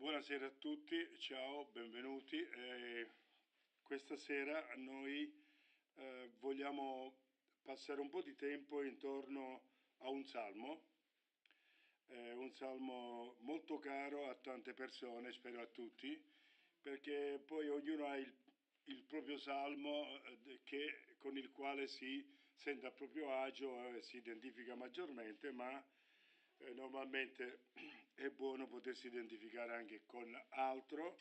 Buonasera a tutti, ciao, benvenuti. Questa sera noi vogliamo passare un po' di tempo intorno a un salmo molto caro a tante persone, spero a tutti, perché poi ognuno ha il proprio salmo con il quale si sente a proprio agio e si identifica maggiormente, ma normalmente è buono potersi identificare anche con altro.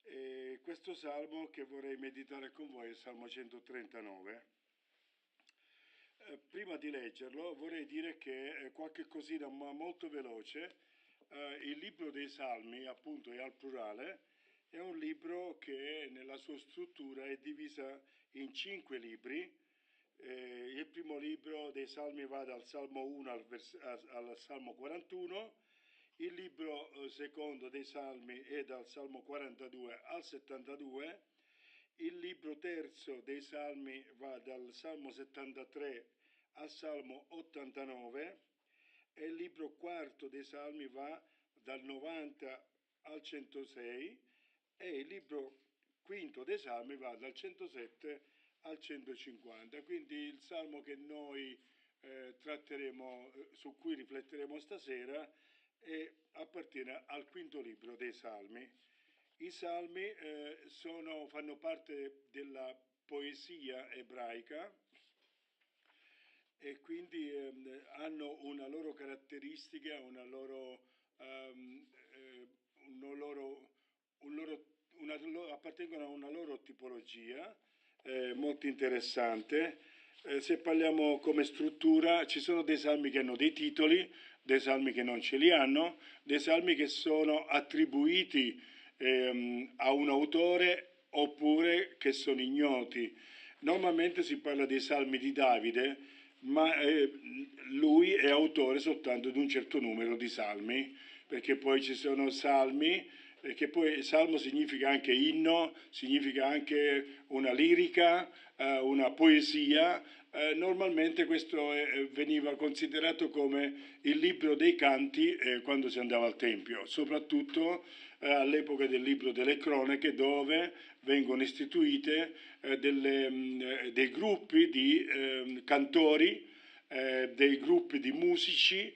E questo salmo che vorrei meditare con voi è il Salmo 139. Prima di leggerlo vorrei dire che qualche cosina ma molto veloce. Il libro dei Salmi, appunto, è al plurale, è un libro che nella sua struttura è divisa in 5 libri. Il primo libro dei Salmi va dal Salmo 1 al Salmo 41, il libro secondo dei Salmi è dal Salmo 42 al 72, il libro terzo dei Salmi va dal Salmo 73 al Salmo 89 e il libro quarto dei Salmi va dal 90 al 106 e il libro quinto dei Salmi va dal 107 al 150. Quindi il Salmo che noi tratteremo, su cui rifletteremo stasera, appartiene al quinto libro dei Salmi. I Salmi fanno parte della poesia ebraica e quindi hanno una loro caratteristica, appartengono a una loro tipologia molto interessante. Se parliamo come struttura, ci sono dei salmi che hanno dei titoli, dei salmi che non ce li hanno, dei salmi che sono attribuiti a un autore oppure che sono ignoti. Normalmente si parla dei salmi di Davide, ma lui è autore soltanto di un certo numero di salmi, perché poi ci sono salmi, che poi salmo significa anche inno, significa anche una lirica, una poesia. Normalmente questo veniva considerato come il libro dei canti quando si andava al Tempio, soprattutto all'epoca del libro delle cronache, dove vengono istituite dei gruppi di cantori, dei gruppi di musici,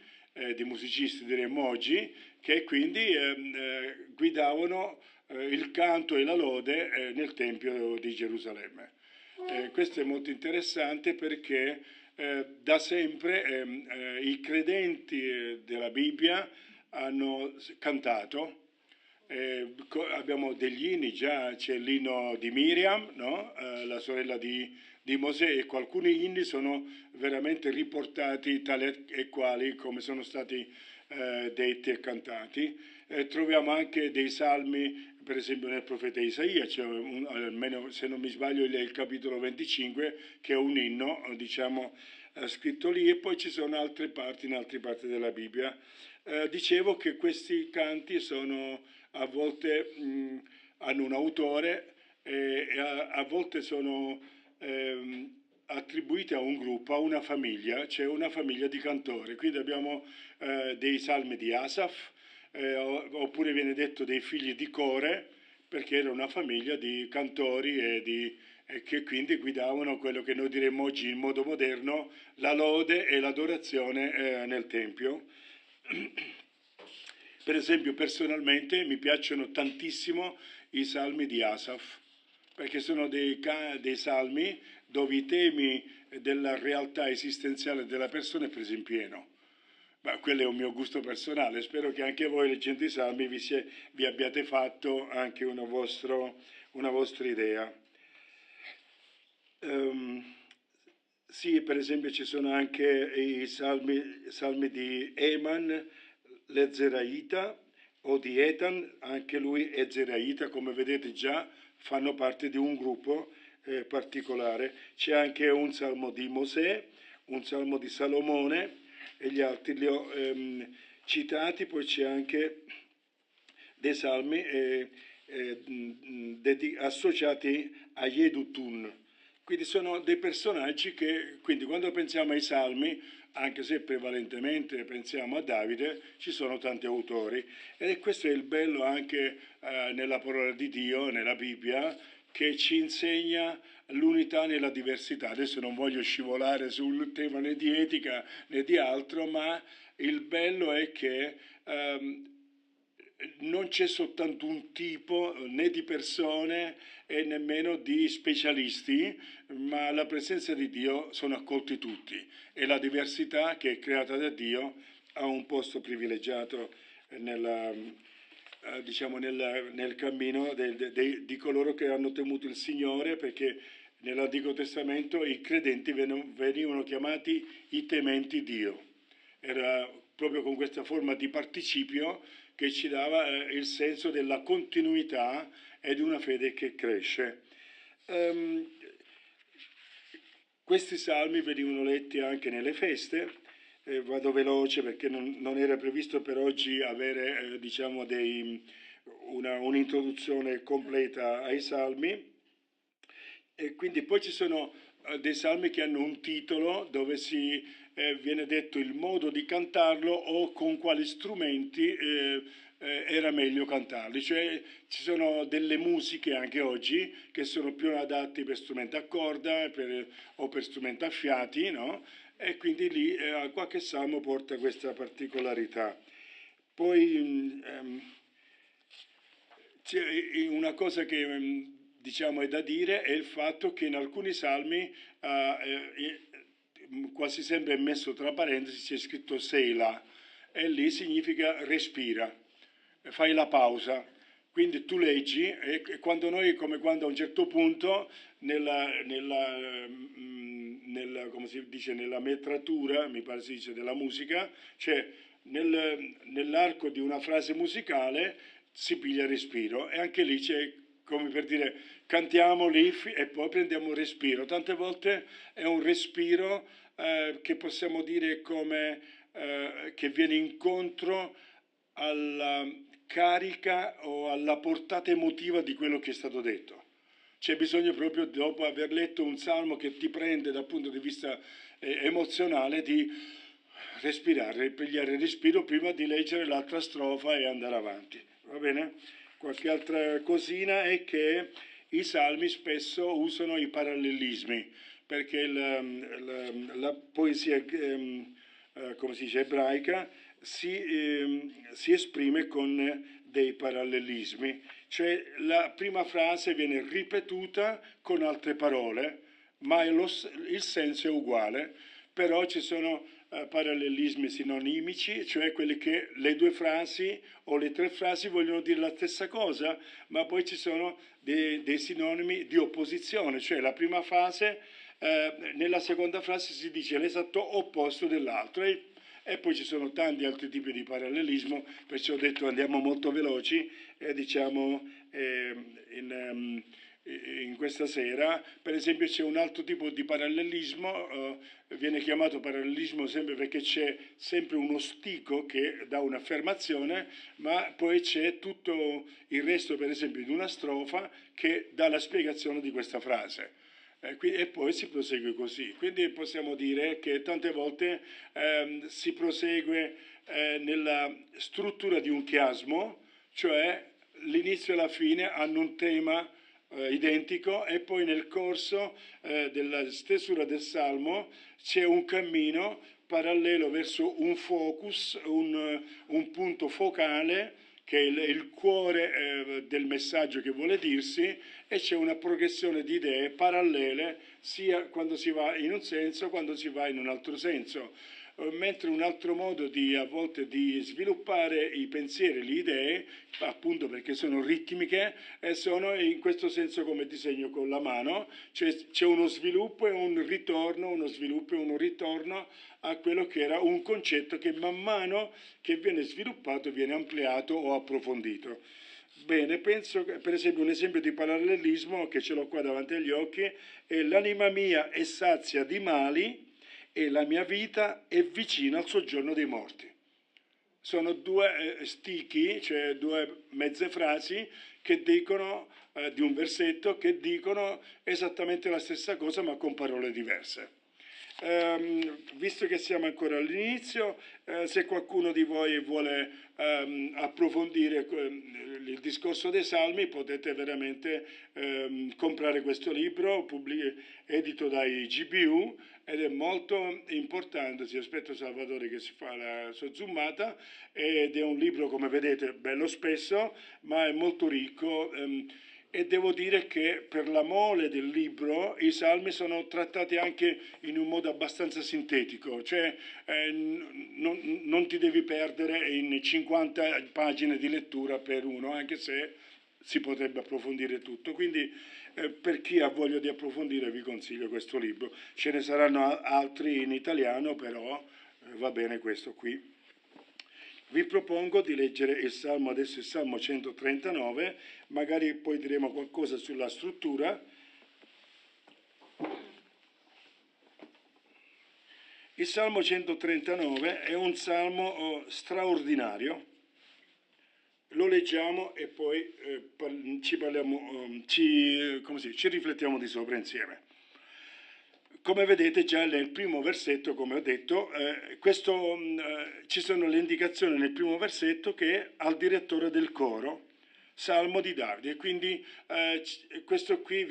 di musicisti diremmo oggi, che quindi guidavano il canto e la lode nel Tempio di Gerusalemme. Questo è molto interessante perché da sempre i credenti della Bibbia hanno cantato. Abbiamo degli inni, già c'è l'inno di Miriam, no? La sorella di Mosè, e alcuni inni sono veramente riportati tali e quali come sono stati detti e cantati. Troviamo anche dei salmi, per esempio nel profeta Isaia, c'è almeno se non mi sbaglio il capitolo 25 che è un inno, diciamo, scritto lì, e poi ci sono altre parti in altre parti della Bibbia. Dicevo che questi canti sono a volte hanno un autore e a volte sono attribuiti a un gruppo, a una famiglia, c'è una famiglia di cantori. Quindi abbiamo dei salmi di Asaf, oppure viene detto dei figli di Core, perché era una famiglia di cantori e che quindi guidavano quello che noi diremmo oggi in modo moderno la lode e l'adorazione nel Tempio. Per esempio, personalmente mi piacciono tantissimo i salmi di Asaf, perché sono dei salmi dove i temi della realtà esistenziale della persona è preso in pieno. Ma quello è un mio gusto personale, spero che anche voi leggendo i salmi vi abbiate fatto anche una vostra idea. Sì, per esempio ci sono anche i salmi di Eman, l'Ezraita, o di Etan, anche lui è Zeraita, come vedete già fanno parte di un gruppo particolare. C'è anche un salmo di Mosè, un salmo di Salomone, e gli altri li ho citati. Poi c'è anche dei salmi associati a Yedutun. Quindi sono dei personaggi che, quindi quando pensiamo ai salmi, anche se prevalentemente pensiamo a Davide, ci sono tanti autori. E questo è il bello anche nella parola di Dio, nella Bibbia, che ci insegna l'unità nella diversità. Adesso non voglio scivolare sul tema né di etica né di altro, ma il bello è che non c'è soltanto un tipo né di persone e nemmeno di specialisti, ma alla presenza di Dio sono accolti tutti e la diversità che è creata da Dio ha un posto privilegiato diciamo nel cammino di coloro che hanno temuto il Signore, perché nell'Antico Testamento i credenti venivano chiamati i tementi Dio. Era proprio con questa forma di participio che ci dava il senso della continuità e di una fede che cresce. Questi salmi venivano letti anche nelle feste. Vado veloce perché non era previsto per oggi avere diciamo un'introduzione completa ai salmi. E quindi poi ci sono dei salmi che hanno un titolo dove viene detto il modo di cantarlo o con quali strumenti era meglio cantarli. Cioè ci sono delle musiche anche oggi che sono più adatti per strumenti a corda o per strumenti a fiati, no? E quindi lì qualche salmo porta questa particolarità. Poi c'è una cosa che diciamo è da dire è il fatto che in alcuni salmi quasi sempre è messo tra parentesi, c'è scritto Seila, e lì significa respira, fai la pausa. Quindi tu leggi e quando noi, come quando a un certo punto come si dice, nella metratura, mi pare si dice, della musica, cioè nell'arco di una frase musicale si piglia respiro e anche lì c'è come per dire cantiamo l'if e poi prendiamo un respiro. Tante volte è un respiro che possiamo dire come che viene incontro alla carica o alla portata emotiva di quello che è stato detto. C'è bisogno proprio, dopo aver letto un salmo che ti prende dal punto di vista emozionale, di respirare, pigliare il respiro prima di leggere l'altra strofa e andare avanti. Va bene? Qualche altra cosina è che i salmi spesso usano i parallelismi, perché la poesia, come si dice, ebraica, si esprime con dei parallelismi, cioè la prima frase viene ripetuta con altre parole, ma il senso è uguale, però ci sono parallelismi sinonimici, cioè quelli che le due frasi o le tre frasi vogliono dire la stessa cosa, ma poi ci sono dei sinonimi di opposizione, cioè la prima frase, nella seconda frase si dice l'esatto opposto dell'altro e poi ci sono tanti altri tipi di parallelismo, perciò ho detto andiamo molto veloci e diciamo in questa sera, per esempio c'è un altro tipo di parallelismo, viene chiamato parallelismo sempre perché c'è sempre uno stico che dà un'affermazione, ma poi c'è tutto il resto, per esempio, di una strofa che dà la spiegazione di questa frase. E poi si prosegue così. Quindi possiamo dire che tante volte si prosegue nella struttura di un chiasmo, cioè l'inizio e la fine hanno un tema identico e poi nel corso della stesura del Salmo c'è un cammino parallelo verso un focus, un punto focale che è il cuore del messaggio che vuole dirsi, e c'è una progressione di idee parallele sia quando si va in un senso quando si va in un altro senso. Mentre un altro modo a volte di sviluppare i pensieri, le idee, appunto perché sono ritmiche, sono in questo senso come disegno con la mano, cioè c'è uno sviluppo e un ritorno, uno sviluppo e uno ritorno a quello che era un concetto che man mano che viene sviluppato viene ampliato o approfondito. Bene, penso che per esempio un esempio di parallelismo che ce l'ho qua davanti agli occhi è l'anima mia è sazia di mali e la mia vita è vicina al soggiorno dei morti. Sono due stichi, cioè due mezze frasi che dicono, di un versetto, che dicono esattamente la stessa cosa ma con parole diverse. Visto che siamo ancora all'inizio, se qualcuno di voi vuole approfondire il discorso dei Salmi, potete veramente comprare questo libro edito dai GBU, ed è molto importante. Ti aspetto Salvatore che si fa la sua zoomata, ed è un libro, come vedete, bello spesso, ma è molto ricco. E devo dire che per la mole del libro i salmi sono trattati anche in un modo abbastanza sintetico, cioè non ti devi perdere in 50 pagine di lettura per uno, anche se si potrebbe approfondire tutto. Quindi per chi ha voglia di approfondire vi consiglio questo libro. Ce ne saranno altri in italiano, però va bene questo qui. Vi propongo di leggere il Salmo, adesso il Salmo 139, magari poi diremo qualcosa sulla struttura. Il Salmo 139 è un salmo straordinario. Lo leggiamo e poi ci riflettiamo di sopra insieme. Come vedete già nel primo versetto, come ho detto, ci sono le indicazioni nel primo versetto che al direttore del coro, Salmo di Davide. Quindi questo qui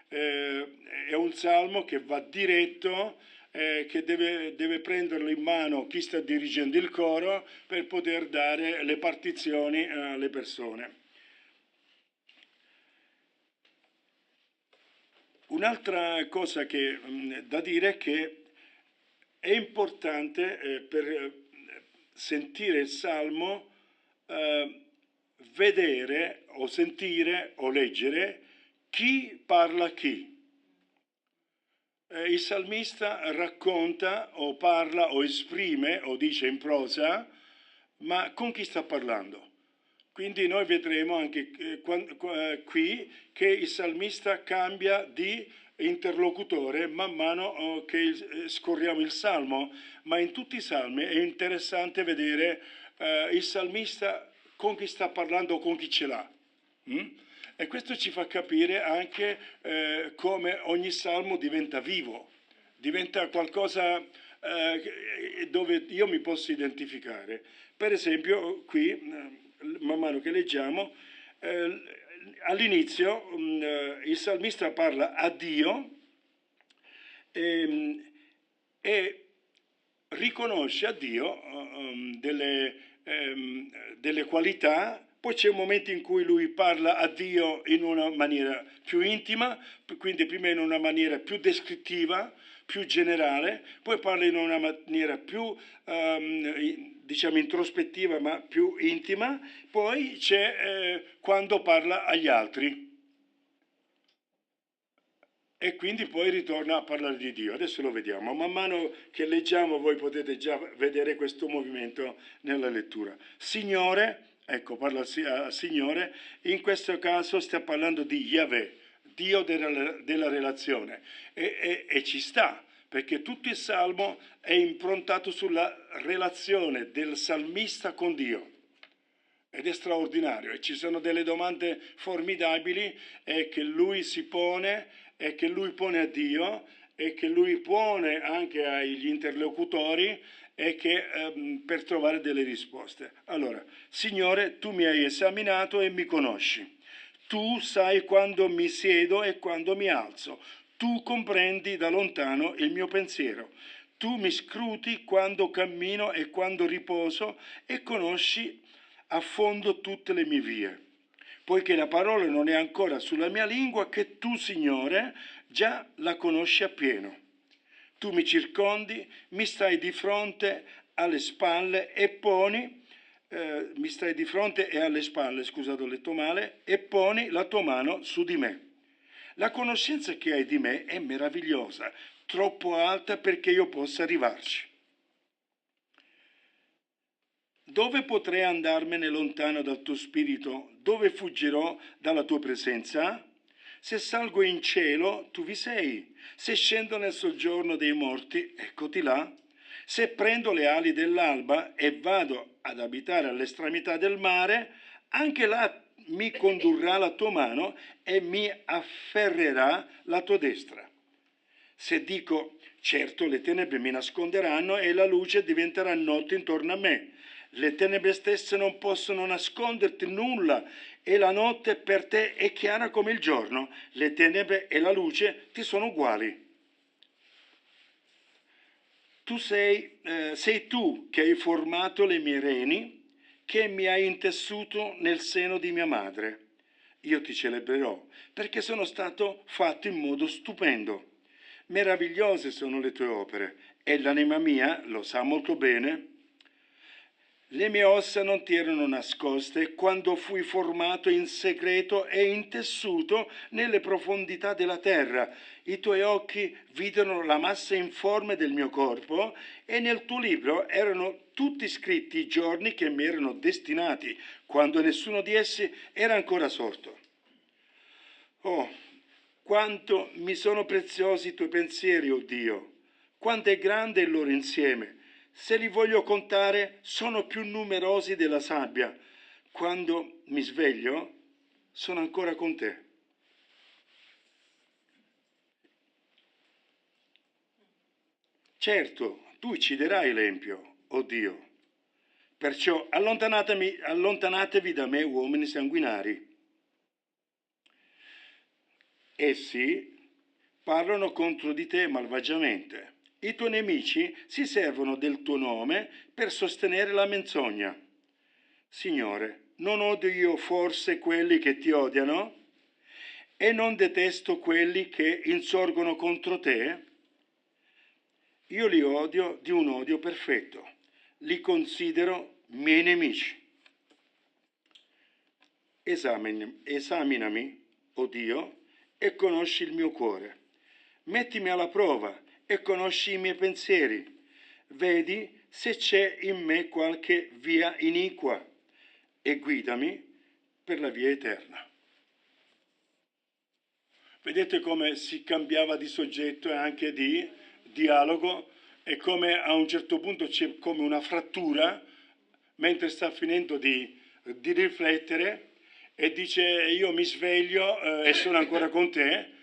è un salmo che va diretto, che deve prenderlo in mano chi sta dirigendo il coro per poter dare le partizioni alle persone. Un'altra cosa da dire è che è importante per sentire il Salmo vedere o sentire o leggere chi parla a chi. Il salmista racconta o parla o esprime o dice in prosa, ma con chi sta parlando? Quindi noi vedremo anche qui che il salmista cambia di interlocutore man mano che scorriamo il salmo, ma in tutti i salmi è interessante vedere il salmista con chi sta parlando o con chi ce l'ha. E questo ci fa capire anche come ogni salmo diventa vivo, diventa qualcosa dove io mi posso identificare. Per esempio qui man mano che leggiamo, all'inizio il salmista parla a Dio e riconosce a Dio delle qualità. Poi c'è un momento in cui lui parla a Dio in una maniera più intima, quindi prima in una maniera più descrittiva, più generale, poi parla in una maniera più diciamo introspettiva ma più intima, poi c'è quando parla agli altri e quindi poi ritorna a parlare di Dio. Adesso lo vediamo, man mano che leggiamo voi potete già vedere questo movimento nella lettura. Signore, ecco, parla al Signore, in questo caso sta parlando di Yahweh, Dio della relazione, e ci sta, perché tutto il salmo è improntato sulla relazione del salmista con Dio. Ed è straordinario, e ci sono delle domande formidabili che lui si pone e che lui pone a Dio e che lui pone anche agli interlocutori e per trovare delle risposte. Allora, Signore, tu mi hai esaminato e mi conosci. Tu sai quando mi siedo e quando mi alzo. Tu comprendi da lontano il mio pensiero. Tu mi scruti quando cammino e quando riposo e conosci a fondo tutte le mie vie. Poiché la parola non è ancora sulla mia lingua, che tu, Signore, già la conosci appieno. Tu mi circondi, mi stai di fronte alle spalle e poni, mi stai di fronte e alle spalle, scusate, ho letto male, e poni la tua mano su di me. La conoscenza che hai di me è meravigliosa, troppo alta perché io possa arrivarci. Dove potrei andarmene lontano dal tuo spirito? Dove fuggirò dalla tua presenza? Se salgo in cielo, tu vi sei. Se scendo nel soggiorno dei morti, eccoti là. Se prendo le ali dell'alba e vado ad abitare all'estremità del mare, anche là mi condurrà la tua mano e mi afferrerà la tua destra. Se dico Certo, le tenebre mi nasconderanno e la luce diventerà notte intorno a me. Le tenebre stesse non possono nasconderti nulla e la notte per te è chiara come il giorno. Le tenebre e la luce ti sono uguali. Sei tu che hai formato le mie reni, che mi hai intessuto nel seno di mia madre. Io ti celebrerò perché sono stato fatto in modo stupendo. Meravigliose sono le tue opere e l'anima mia lo sa molto bene. Le mie ossa non ti erano nascoste quando fui formato in segreto e intessuto nelle profondità della terra. I tuoi occhi videro la massa informe del mio corpo e nel tuo libro erano tutti scritti i giorni che mi erano destinati, quando nessuno di essi era ancora sorto. Oh, quanto mi sono preziosi i tuoi pensieri, oh Dio! Quanto è grande il loro insieme! Se li voglio contare, sono più numerosi della sabbia. Quando mi sveglio, sono ancora con te. Certo, tu ucciderai l'empio, oh Dio. Perciò allontanatevi da me, uomini sanguinari. Essi parlano contro di te malvagiamente. I tuoi nemici si servono del tuo nome per sostenere la menzogna. Signore, non odio io forse quelli che ti odiano? E non detesto quelli che insorgono contro te? Io li odio di un odio perfetto. Li considero miei nemici. Esaminami, o Dio, e conosci il mio cuore. Mettimi alla prova e conosci i miei pensieri. Vedi se c'è in me qualche via iniqua e guidami per la via eterna. Vedete come si cambiava di soggetto e anche di dialogo e come a un certo punto c'è come una frattura mentre sta finendo di riflettere e dice io mi sveglio e sono ancora con te.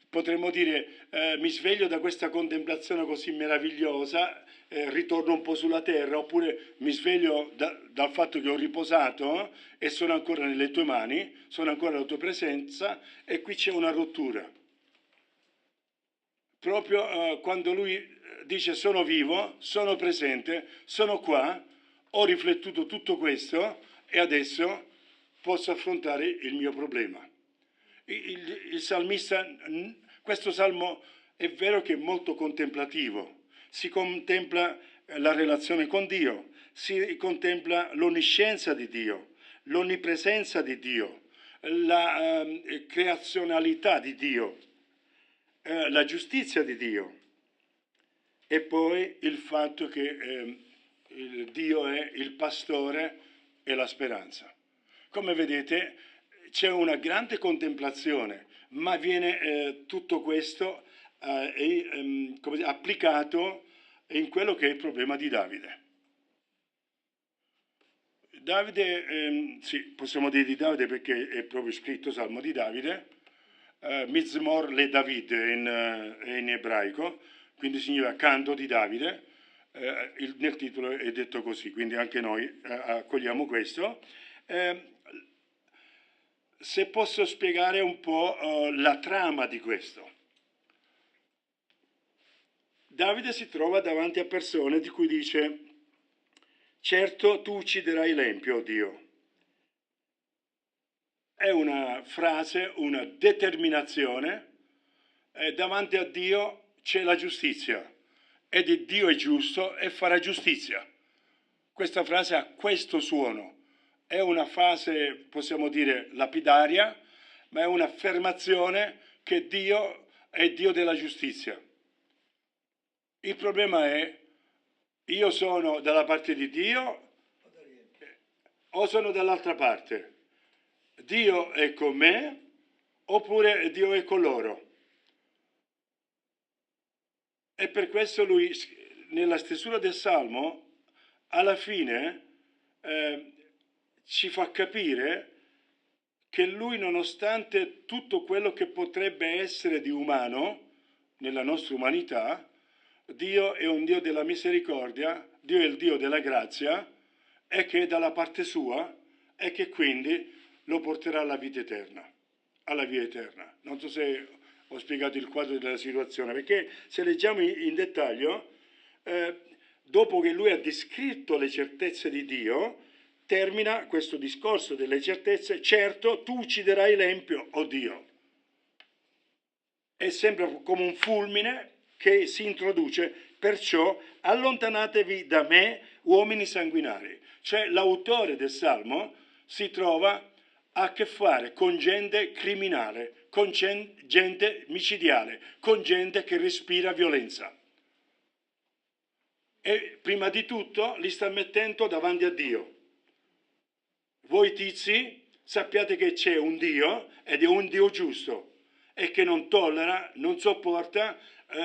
Potremmo dire mi sveglio da questa contemplazione così meravigliosa, ritorno un po' sulla terra, oppure mi sveglio dal fatto che ho riposato e sono ancora nelle tue mani, sono ancora alla tua presenza e qui c'è una rottura. Proprio quando lui dice sono vivo, sono presente, sono qua, ho riflettuto tutto questo e adesso posso affrontare il mio problema. Il salmista, questo salmo è vero che è molto contemplativo, si contempla la relazione con Dio, si contempla l'onniscienza di Dio, l'onnipresenza di Dio, la creazionalità di Dio, la giustizia di Dio e poi il fatto che Dio è il pastore e la speranza. Come vedete c'è una grande contemplazione, ma viene tutto questo applicato in quello che è il problema di Davide. Davide, sì, possiamo dire di Davide perché è proprio scritto Salmo di Davide, Mizmor le David in ebraico, quindi significa canto di Davide, nel titolo è detto così, quindi anche noi accogliamo questo. Se posso spiegare un po' la trama di questo. Davide si trova davanti a persone di cui dice, certo tu ucciderai l'empio, oh Dio. È una frase, una determinazione, davanti a Dio c'è la giustizia ed Dio è giusto e farà giustizia. Questa frase ha questo suono, è una frase, possiamo dire, lapidaria, ma è un'affermazione che Dio è Dio della giustizia. Il problema è, io sono dalla parte di Dio o sono dall'altra parte? Dio è con me oppure Dio è con loro? E per questo lui, nella stesura del Salmo, alla fine ci fa capire che lui, nonostante tutto quello che potrebbe essere di umano nella nostra umanità, Dio è un Dio della misericordia, Dio è il Dio della grazia e che è dalla parte sua e che quindi lo porterà alla vita eterna, alla via eterna. Non so se ho spiegato il quadro della situazione, perché se leggiamo in dettaglio, dopo che lui ha descritto le certezze di Dio, termina questo discorso delle certezze: certo, tu ucciderai l'empio, o Dio. È sempre come un fulmine che si introduce: perciò allontanatevi da me, uomini sanguinari. Cioè l'autore del Salmo si trova a che fare con gente criminale, con gente micidiale, con gente che respira violenza. E prima di tutto li sta mettendo davanti a Dio. Voi tizi, sappiate che c'è un Dio ed è un Dio giusto e che non tollera, non sopporta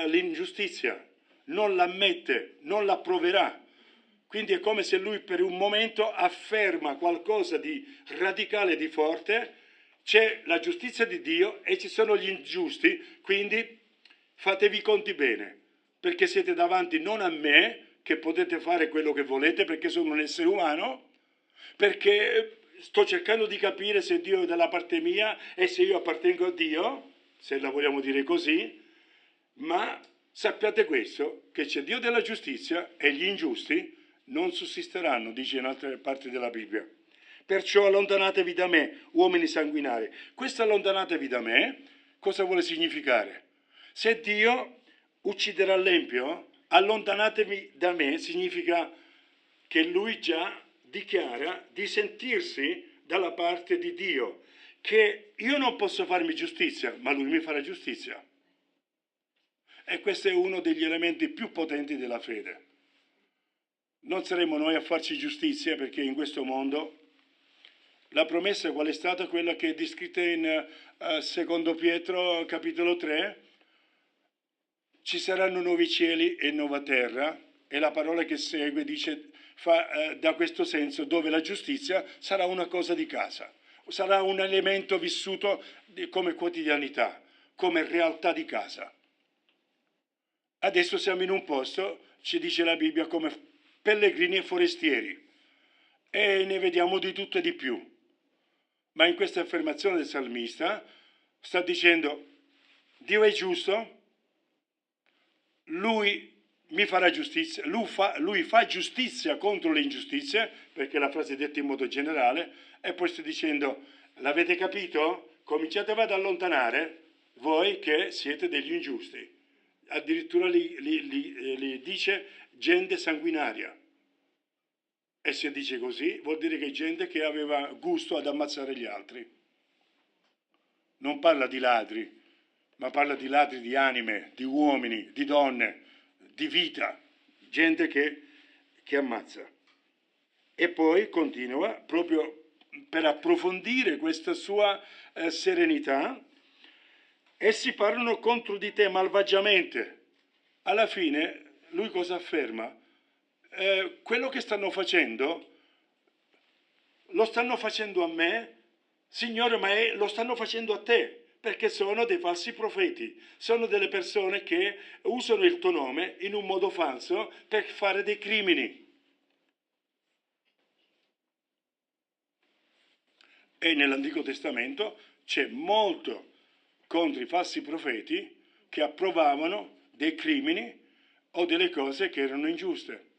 l'ingiustizia, non l'ammette, non l'approverà. Quindi è come se lui per un momento afferma qualcosa di radicale, di forte: c'è la giustizia di Dio e ci sono gli ingiusti, quindi fatevi i conti bene, perché siete davanti non a me, che potete fare quello che volete perché sono un essere umano, perché sto cercando di capire se Dio è dalla parte mia e se io appartengo a Dio, se la vogliamo dire così, ma sappiate questo, che c'è Dio della giustizia e gli ingiusti non sussisteranno, dice in altre parti della Bibbia. Perciò allontanatevi da me, uomini sanguinari. Questo allontanatevi da me, cosa vuole significare? Se Dio ucciderà l'empio, allontanatevi da me significa che lui già dichiara di sentirsi dalla parte di Dio, che io non posso farmi giustizia, ma lui mi farà giustizia. E questo è uno degli elementi più potenti della fede. Non saremo noi a farci giustizia, perché in questo mondo la promessa qual è stata? Quella che è descritta in secondo Pietro capitolo 3: ci saranno nuovi cieli e nuova terra, e la parola che segue dice, da questo senso, dove la giustizia sarà una cosa di casa, sarà un elemento vissuto come quotidianità, come realtà di casa. Adesso siamo in un posto, ci dice la Bibbia, come pellegrini e forestieri, e ne vediamo di tutto e di più. Ma in questa affermazione del salmista sta dicendo: Dio è giusto, lui mi farà giustizia, lui fa giustizia contro le ingiustizie, perché la frase è detta in modo generale, e poi sta dicendo: l'avete capito? Cominciatevi ad allontanare voi che siete degli ingiusti. Addirittura li dice gente sanguinaria. E se dice così vuol dire che è gente che aveva gusto ad ammazzare gli altri. Non parla di ladri, ma parla di ladri di anime, di uomini, di donne, di vita, gente che ammazza. E poi continua, proprio per approfondire questa sua serenità: essi parlano contro di te malvagiamente. Alla fine lui cosa afferma? Quello che stanno facendo, lo stanno facendo a me, Signore, ma lo stanno facendo a te, perché sono dei falsi profeti, sono delle persone che usano il tuo nome in un modo falso per fare dei crimini. E nell'Antico Testamento c'è molto contro i falsi profeti che approvavano dei crimini o delle cose che erano ingiuste.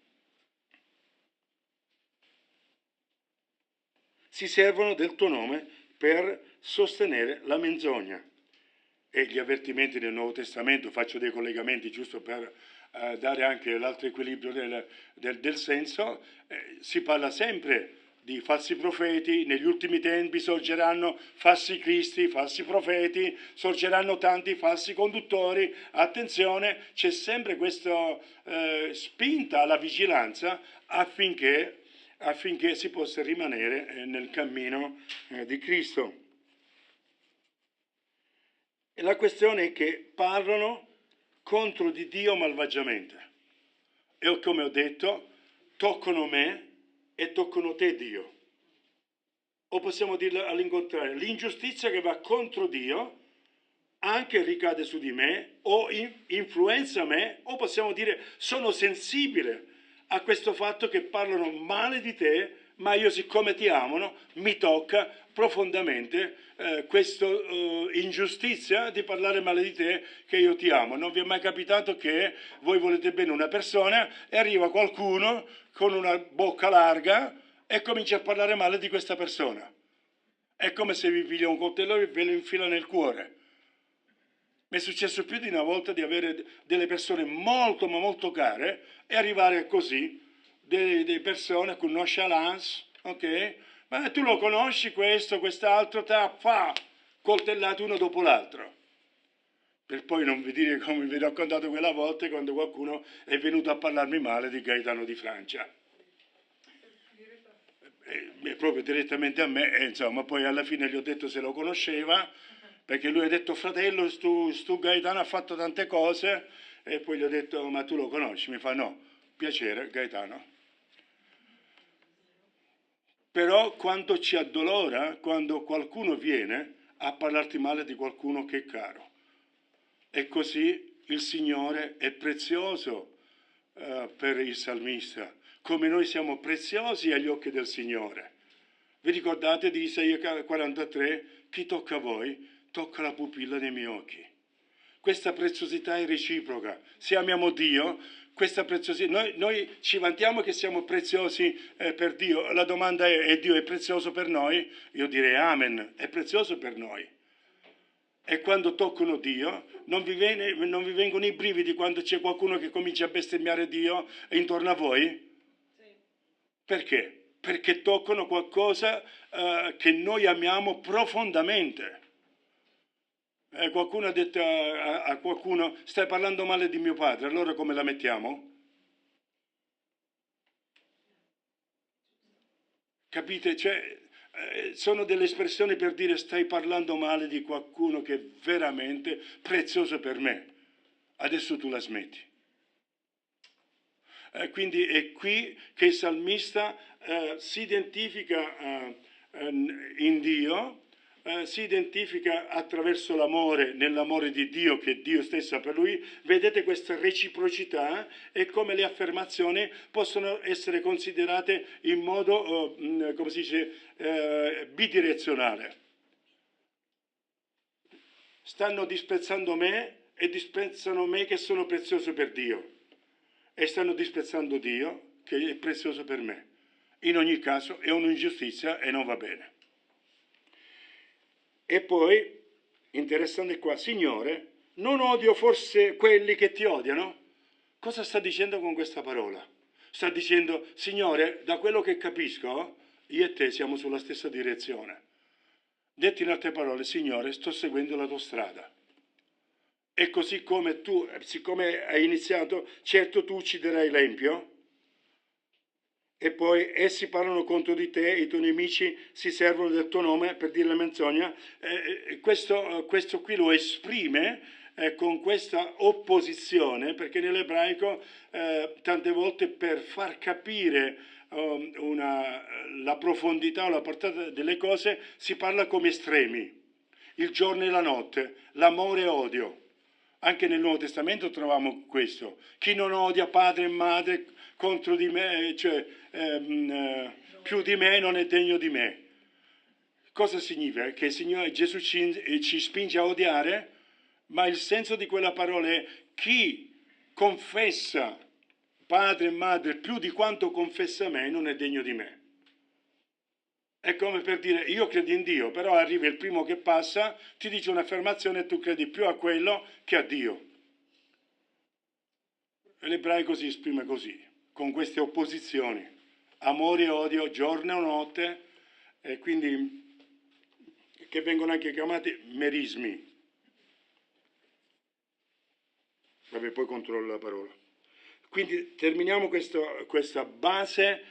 Si servono del tuo nome per sostenere la menzogna. E gli avvertimenti del Nuovo Testamento, faccio dei collegamenti giusto per dare anche l'altro equilibrio del senso, si parla sempre di falsi profeti: negli ultimi tempi sorgeranno falsi cristi, falsi profeti, sorgeranno tanti falsi conduttori. Attenzione, c'è sempre questa spinta alla vigilanza affinché si possa rimanere nel cammino di Cristo. E la questione è che parlano contro di Dio malvagiamente. E come ho detto, toccano me e toccano te, Dio. O possiamo dirlo all'incontrario: l'ingiustizia che va contro Dio anche ricade su di me o influenza me, o possiamo dire sono sensibile a questo fatto che parlano male di te, ma io siccome ti amo, mi tocca profondamente questa ingiustizia di parlare male di te che io ti amo. Non vi è mai capitato che voi volete bene una persona e arriva qualcuno con una bocca larga e comincia a parlare male di questa persona? È come se vi piglia un coltello e ve lo infila nel cuore. Mi è successo più di una volta di avere delle persone molto ma molto care e arrivare così, delle persone con nonchalance, ok? Ma tu lo conosci questo, quest'altro, fa coltellati uno dopo l'altro. Per poi non vi dire come vi ho raccontato quella volta quando qualcuno è venuto a parlarmi male di Gaetano di Francia. Proprio direttamente a me, e insomma, poi alla fine gli ho detto se lo conosceva, perché lui ha detto fratello, stu Gaetano ha fatto tante cose, e poi gli ho detto ma tu lo conosci? Mi fa no, piacere Gaetano. Però quanto ci addolora quando qualcuno viene a parlarti male di qualcuno che è caro. E così il Signore è prezioso per il salmista, come noi siamo preziosi agli occhi del Signore. Vi ricordate di Isaia 43? Chi tocca a voi, tocca la pupilla dei miei occhi. Questa preziosità è reciproca. Se amiamo Dio, questa preziosità, noi ci vantiamo che siamo preziosi per Dio. La domanda è Dio è prezioso per noi? Io direi amen, è prezioso per noi. E quando toccano Dio, non vi vengono i brividi quando c'è qualcuno che comincia a bestemmiare Dio intorno a voi? Sì. Perché? Perché toccano qualcosa che noi amiamo profondamente. Qualcuno ha detto a qualcuno, stai parlando male di mio padre, allora come la mettiamo? Capite? Cioè, sono delle espressioni per dire stai parlando male di qualcuno che è veramente prezioso per me. Adesso tu la smetti. Quindi è qui che il salmista si identifica in Dio, si identifica attraverso l'amore, nell'amore di Dio che Dio stesso ha per lui. Vedete questa reciprocità e come le affermazioni possono essere considerate in modo, come si dice, bidirezionale. Stanno disprezzando me e disprezzano me che sono prezioso per Dio. E stanno disprezzando Dio che è prezioso per me. In ogni caso è un'ingiustizia e non va bene. E poi, interessante qua, Signore, non odio forse quelli che ti odiano? Cosa sta dicendo con questa parola? Sta dicendo, Signore, da quello che capisco, io e te siamo sulla stessa direzione. Detto in altre parole, Signore, sto seguendo la tua strada. E così come tu, siccome hai iniziato, certo tu ucciderai l'empio, e poi essi parlano contro di te, i tuoi nemici si servono del tuo nome per dire la menzogna. Questo qui lo esprime con questa opposizione, perché nell'ebraico tante volte per far capire la profondità o la portata delle cose si parla come estremi, il giorno e la notte, l'amore e odio. Anche nel Nuovo Testamento troviamo questo. Chi non odia padre e madre contro di me, cioè più di me non è degno di me. Cosa significa? Che il Signore Gesù ci spinge a odiare, ma il senso di quella parola è chi confessa padre e madre più di quanto confessa me non è degno di me. È come per dire, io credo in Dio, però arriva il primo che passa, ti dice un'affermazione e tu credi più a quello che a Dio. E l'ebraico si esprime così, con queste opposizioni, amore e odio, giorno e notte, e quindi che vengono anche chiamati merismi. Vabbè, poi controllo la parola. Quindi terminiamo questa base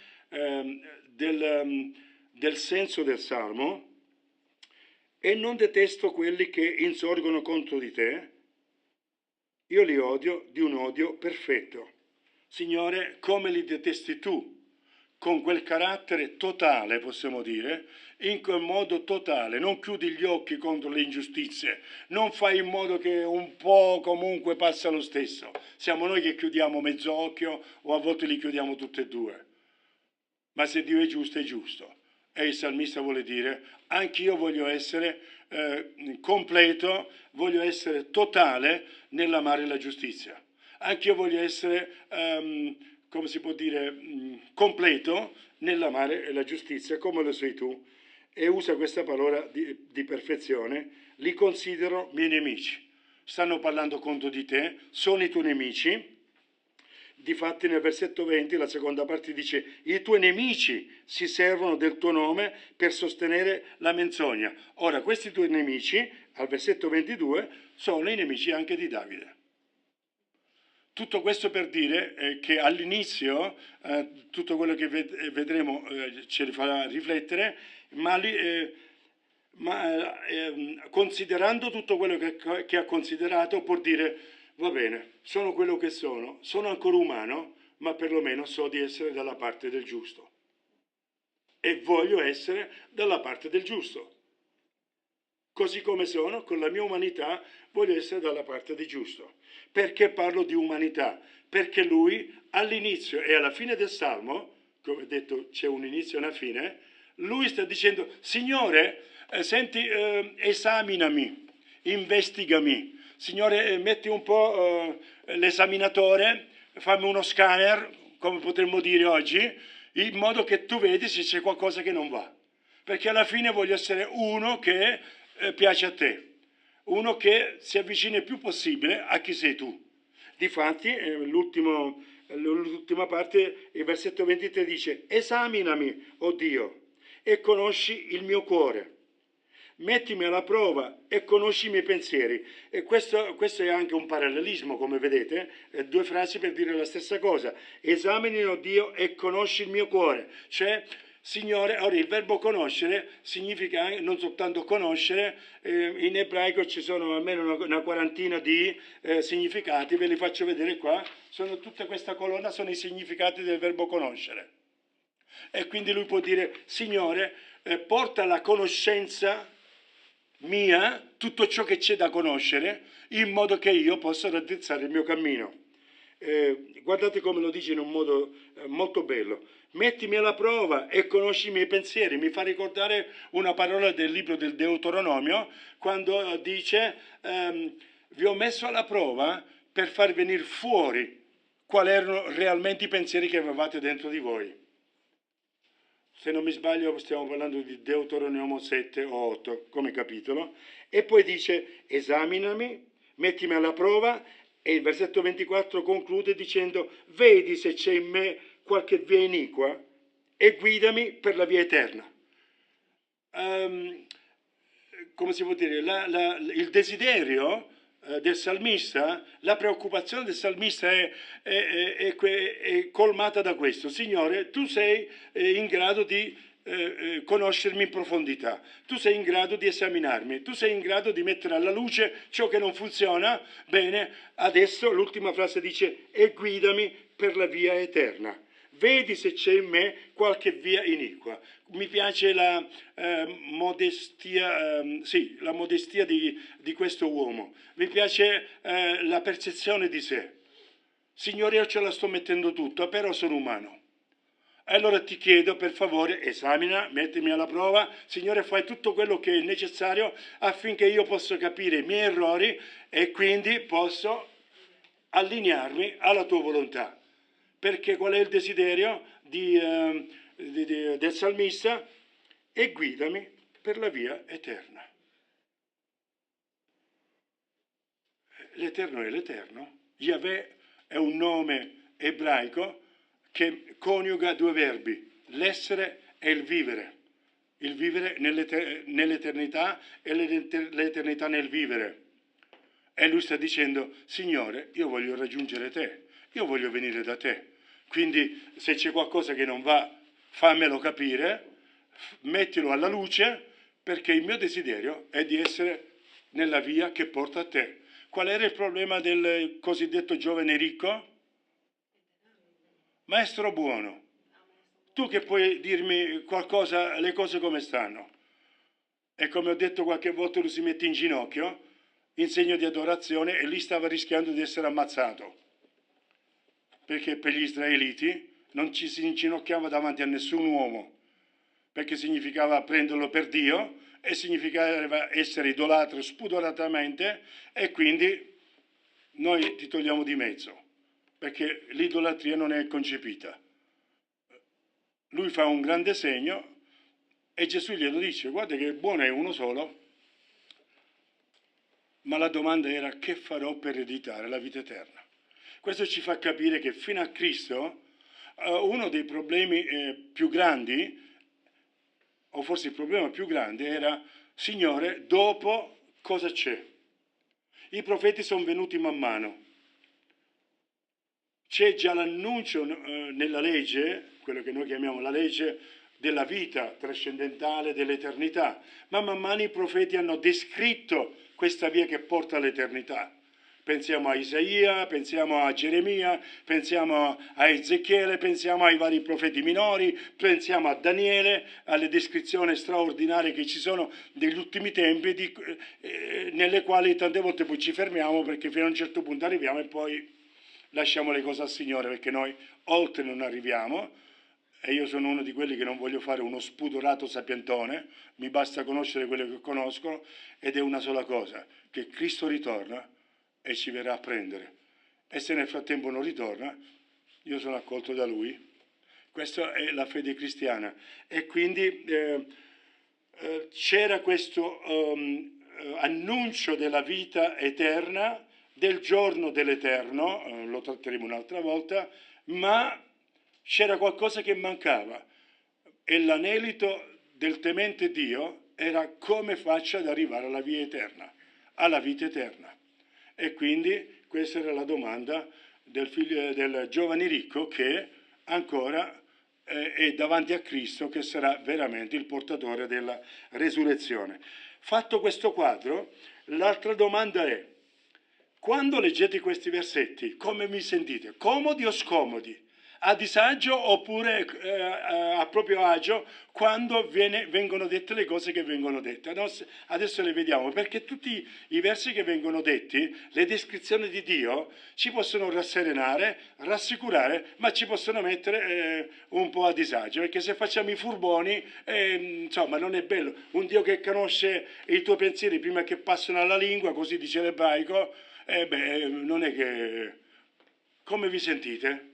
del senso del Salmo. E non detesto quelli che insorgono contro di te, io li odio di un odio perfetto. Signore, come li detesti tu? Con quel carattere totale, possiamo dire, in quel modo totale, non chiudi gli occhi contro le ingiustizie, non fai in modo che un po' comunque passa lo stesso. Siamo noi che chiudiamo mezzo occhio o a volte li chiudiamo tutti e due. Ma se Dio è giusto, è giusto. E il salmista vuole dire, anch'io voglio essere completo, voglio essere totale nell'amare la giustizia. Anch'io voglio essere, come si può dire, completo nell'amare la giustizia, come lo sei tu. E usa questa parola di perfezione, li considero miei nemici. Stanno parlando contro di te, sono i tuoi nemici. Difatti nel versetto 20 la seconda parte dice i tuoi nemici si servono del tuo nome per sostenere la menzogna. Ora questi tuoi nemici, al versetto 22, sono i nemici anche di Davide. Tutto questo per dire che all'inizio tutto quello che vedremo ce li farà riflettere, considerando tutto quello che ha considerato, può dire va bene, sono quello che sono ancora umano, ma perlomeno so di essere dalla parte del giusto. E voglio essere dalla parte del giusto. Così come sono, con la mia umanità, voglio essere dalla parte del giusto. Perché parlo di umanità? Perché lui, all'inizio e alla fine del Salmo, come detto c'è un inizio e una fine, lui sta dicendo, Signore, senti, esaminami, investigami. Signore, metti un po' l'esaminatore, fammi uno scanner, come potremmo dire oggi, in modo che tu vedi se c'è qualcosa che non va. Perché alla fine voglio essere uno che piace a te, uno che si avvicina il più possibile a chi sei tu. Difatti, l'ultima parte, il versetto 23 dice, esaminami, oh Dio, e conosci il mio cuore. Mettimi alla prova e conosci i miei pensieri. E questo è anche un parallelismo, come vedete, due frasi per dire la stessa cosa. Esaminino Dio e conosci il mio cuore. Cioè, Signore, ora il verbo conoscere significa non soltanto conoscere, in ebraico ci sono almeno una quarantina di significati, ve li faccio vedere qua. Tutta questa colonna sono i significati del verbo conoscere. E quindi lui può dire, Signore, porta la conoscenza mia, tutto ciò che c'è da conoscere, in modo che io possa raddrizzare il mio cammino. Guardate come lo dice in un modo molto bello. Mettimi alla prova e conosci i miei pensieri. Mi fa ricordare una parola del libro del Deuteronomio, quando dice, vi ho messo alla prova per far venire fuori quali erano realmente i pensieri che avevate dentro di voi. Se non mi sbaglio stiamo parlando di Deuteronomio 7 o 8 come capitolo, e poi dice esaminami, mettimi alla prova, e il versetto 24 conclude dicendo vedi se c'è in me qualche via iniqua e guidami per la via eterna. Come si può dire, il desiderio del salmista, la preoccupazione del salmista è colmata da questo. Signore, tu sei in grado di conoscermi in profondità, tu sei in grado di esaminarmi, tu sei in grado di mettere alla luce ciò che non funziona. Bene, adesso l'ultima frase dice e guidami per la via eterna. Vedi se c'è in me qualche via iniqua. Mi piace la modestia di questo uomo. Mi piace la percezione di sé. Signore, io ce la sto mettendo tutta, però sono umano. Allora ti chiedo, per favore, esamina, mettimi alla prova. Signore, fai tutto quello che è necessario affinché io possa capire i miei errori e quindi posso allinearmi alla tua volontà. Perché qual è il desiderio del salmista? E guidami per la via eterna. L'Eterno è l'Eterno. Yahweh è un nome ebraico che coniuga due verbi, l'essere e il vivere nell'eternità e l'eternità nel vivere. E lui sta dicendo, Signore, io voglio raggiungere te, io voglio venire da te. Quindi se c'è qualcosa che non va, fammelo capire, mettilo alla luce, perché il mio desiderio è di essere nella via che porta a te. Qual era il problema del cosiddetto giovane ricco? Maestro buono, tu che puoi dirmi qualcosa, le cose come stanno? e come ho detto qualche volta lui si mette in ginocchio in segno di adorazione e lì stava rischiando di essere ammazzato, perché per gli israeliti non ci si inginocchiava davanti a nessun uomo, perché significava prenderlo per Dio e significava essere idolatro spudoratamente, e quindi noi ti togliamo di mezzo, perché l'idolatria non è concepita. Lui fa un grande segno e Gesù glielo dice: guarda che buono è uno solo, ma la domanda era: che farò per ereditare la vita eterna? Questo ci fa capire che fino a Cristo uno dei problemi più grandi, o forse il problema più grande, era: Signore, dopo cosa c'è? I profeti sono venuti man mano. C'è già l'annuncio nella legge, quello che noi chiamiamo la legge della vita trascendentale, dell'eternità, ma man mano i profeti hanno descritto questa via che porta all'eternità. Pensiamo a Isaia, pensiamo a Geremia, pensiamo a Ezechiele, pensiamo ai vari profeti minori, pensiamo a Daniele, alle descrizioni straordinarie che ci sono degli ultimi tempi, nelle quali tante volte poi ci fermiamo perché fino a un certo punto arriviamo e poi lasciamo le cose al Signore, perché noi oltre non arriviamo, e io sono uno di quelli che non voglio fare uno spudorato sapientone, mi basta conoscere quello che conosco, ed è una sola cosa: che Cristo ritorna e ci verrà a prendere. E se nel frattempo non ritorna, io sono accolto da Lui. Questa è la fede cristiana. E quindi c'era questo annuncio della vita eterna, del giorno dell'Eterno, lo tratteremo un'altra volta, ma c'era qualcosa che mancava, e l'anelito del temente Dio era: come faccio ad arrivare alla via eterna, alla vita eterna. E quindi questa era la domanda del giovane ricco, che ancora è davanti a Cristo, che sarà veramente il portatore della resurrezione. Fatto questo quadro, l'altra domanda è: quando leggete questi versetti, come vi sentite? Comodi o scomodi? A disagio oppure a proprio agio quando vengono dette le cose che vengono dette? Adesso le vediamo, perché tutti i versi che vengono detti, le descrizioni di Dio, ci possono rasserenare, rassicurare, ma ci possono mettere un po' a disagio, perché se facciamo i furboni, insomma, non è bello. Un Dio che conosce i tuoi pensieri prima che passano alla lingua, così dice l'ebraico, non è che... Come vi sentite?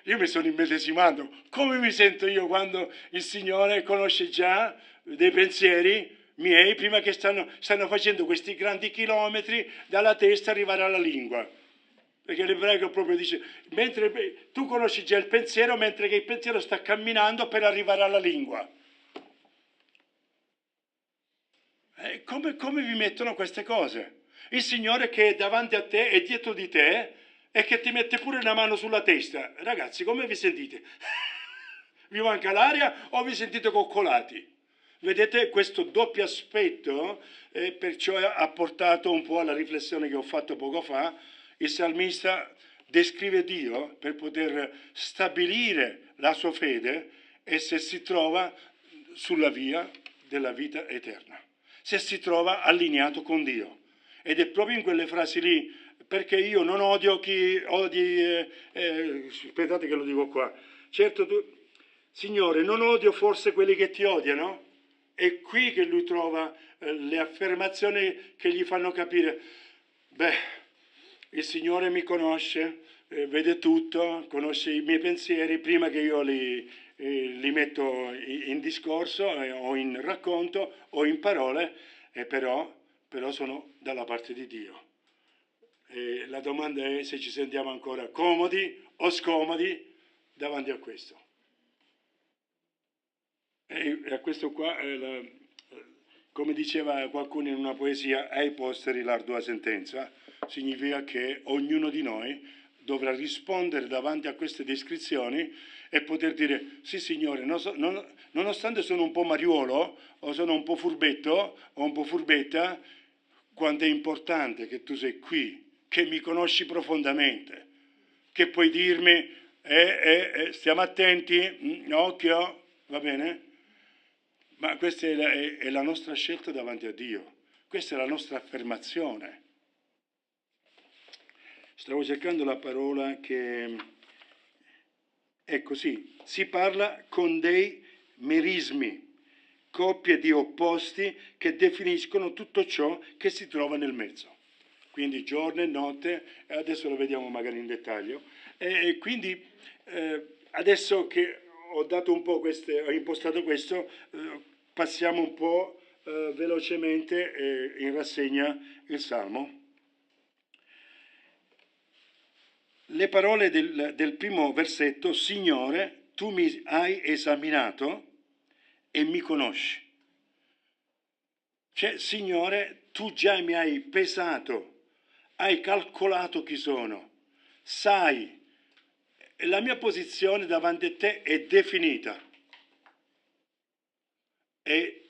Io mi sono immedesimato. Come mi sento io quando il Signore conosce già dei pensieri miei prima che stanno facendo questi grandi chilometri dalla testa arrivare alla lingua? Perché l'ebraico proprio dice: mentre tu conosci già il pensiero, mentre che il pensiero sta camminando per arrivare alla lingua. Come vi mettono queste cose? Il Signore che è davanti a te e dietro di te, e che ti mette pure una mano sulla testa. Ragazzi, come vi sentite? Vi manca l'aria o vi sentite coccolati? Vedete, questo doppio aspetto perciò ha portato un po' alla riflessione che ho fatto poco fa. Il salmista descrive Dio per poter stabilire la sua fede e se si trova sulla via della vita eterna, se si trova allineato con Dio. Ed è proprio in quelle frasi lì: perché io non odio chi odi, aspettate che lo dico qua, certo Signore, non odio forse quelli che ti odiano? È qui che lui trova le affermazioni che gli fanno capire: il Signore mi conosce, vede tutto, conosce i miei pensieri prima che io li metto in discorso o in racconto o in parole, e però sono dalla parte di Dio. E la domanda è se ci sentiamo ancora comodi o scomodi davanti a questo. E a questo qua, come diceva qualcuno in una poesia, ai posteri l'ardua sentenza, significa che ognuno di noi dovrà rispondere davanti a queste descrizioni e poter dire: sì Signore, nonostante sono un po' mariuolo, o sono un po' furbetto, o un po' furbetta, quanto è importante che tu sei qui, che mi conosci profondamente, che puoi dirmi stiamo attenti, occhio, va bene? Ma questa è la nostra scelta davanti a Dio, questa è la nostra affermazione. Stavo cercando la parola che è così, si parla con dei merismi, coppie di opposti che definiscono tutto ciò che si trova nel mezzo. Quindi giorno e notte, adesso lo vediamo magari in dettaglio. E quindi adesso che ho dato un po' ho impostato questo, passiamo un po' velocemente in rassegna il Salmo. Le parole del primo versetto: Signore, tu mi hai esaminato e mi conosci. Cioè, Signore, tu già mi hai pesato, hai calcolato chi sono, sai, la mia posizione davanti a te è definita e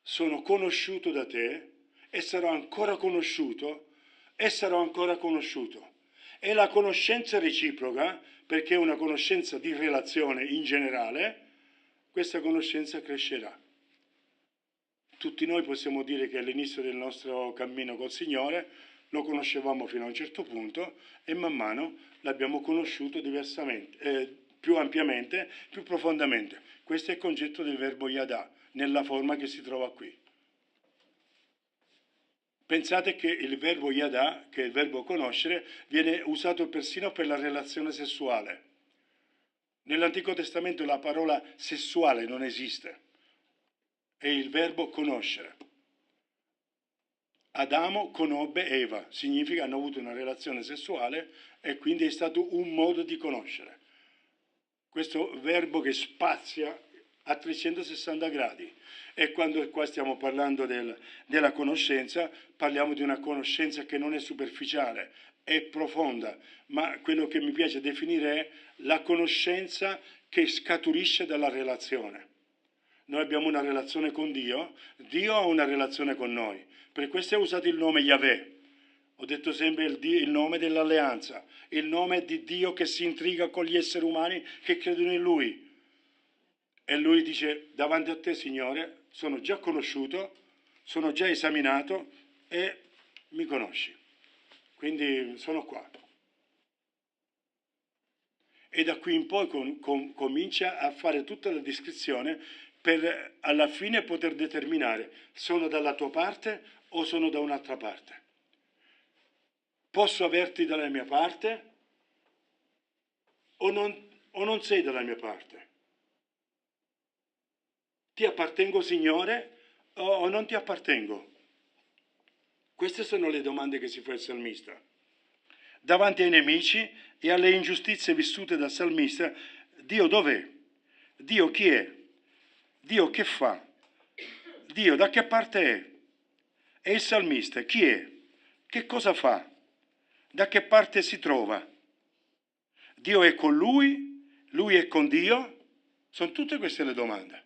sono conosciuto da te e sarò ancora conosciuto e sarò ancora conosciuto. E la conoscenza reciproca, perché è una conoscenza di relazione in generale, questa conoscenza crescerà. Tutti noi possiamo dire che all'inizio del nostro cammino col Signore lo conoscevamo fino a un certo punto e man mano l'abbiamo conosciuto diversamente, più ampiamente, più profondamente. Questo è il concetto del verbo yada, nella forma che si trova qui. Pensate che il verbo yada, che è il verbo conoscere, viene usato persino per la relazione sessuale. Nell'Antico Testamento la parola sessuale non esiste, è il verbo conoscere. Adamo conobbe Eva, significa hanno avuto una relazione sessuale e quindi è stato un modo di conoscere. Questo verbo che spazia a 360 gradi. E quando qua stiamo parlando della conoscenza, parliamo di una conoscenza che non è superficiale, è profonda, ma quello che mi piace definire è la conoscenza che scaturisce dalla relazione. Noi abbiamo una relazione con Dio, Dio ha una relazione con noi. Per questo è usato il nome Yahweh. Ho detto sempre il nome dell'alleanza, il nome di Dio che si intriga con gli esseri umani che credono in Lui. E Lui dice, davanti a te, Signore, sono già conosciuto, sono già esaminato e mi conosci. Quindi sono qua. E da qui in poi comincia a fare tutta la descrizione per alla fine poter determinare sono dalla tua parte o sono da un'altra parte. Posso averti dalla mia parte o non sei dalla mia parte? Ti appartengo, Signore, o non ti appartengo? Queste sono le domande che si fa il salmista. Davanti ai nemici e alle ingiustizie vissute dal salmista, Dio dov'è? Dio chi è? Dio che fa? Dio da che parte è? E il salmista chi è? Che cosa fa? Da che parte si trova? Dio è con lui? Lui è con Dio? Sono tutte queste le domande.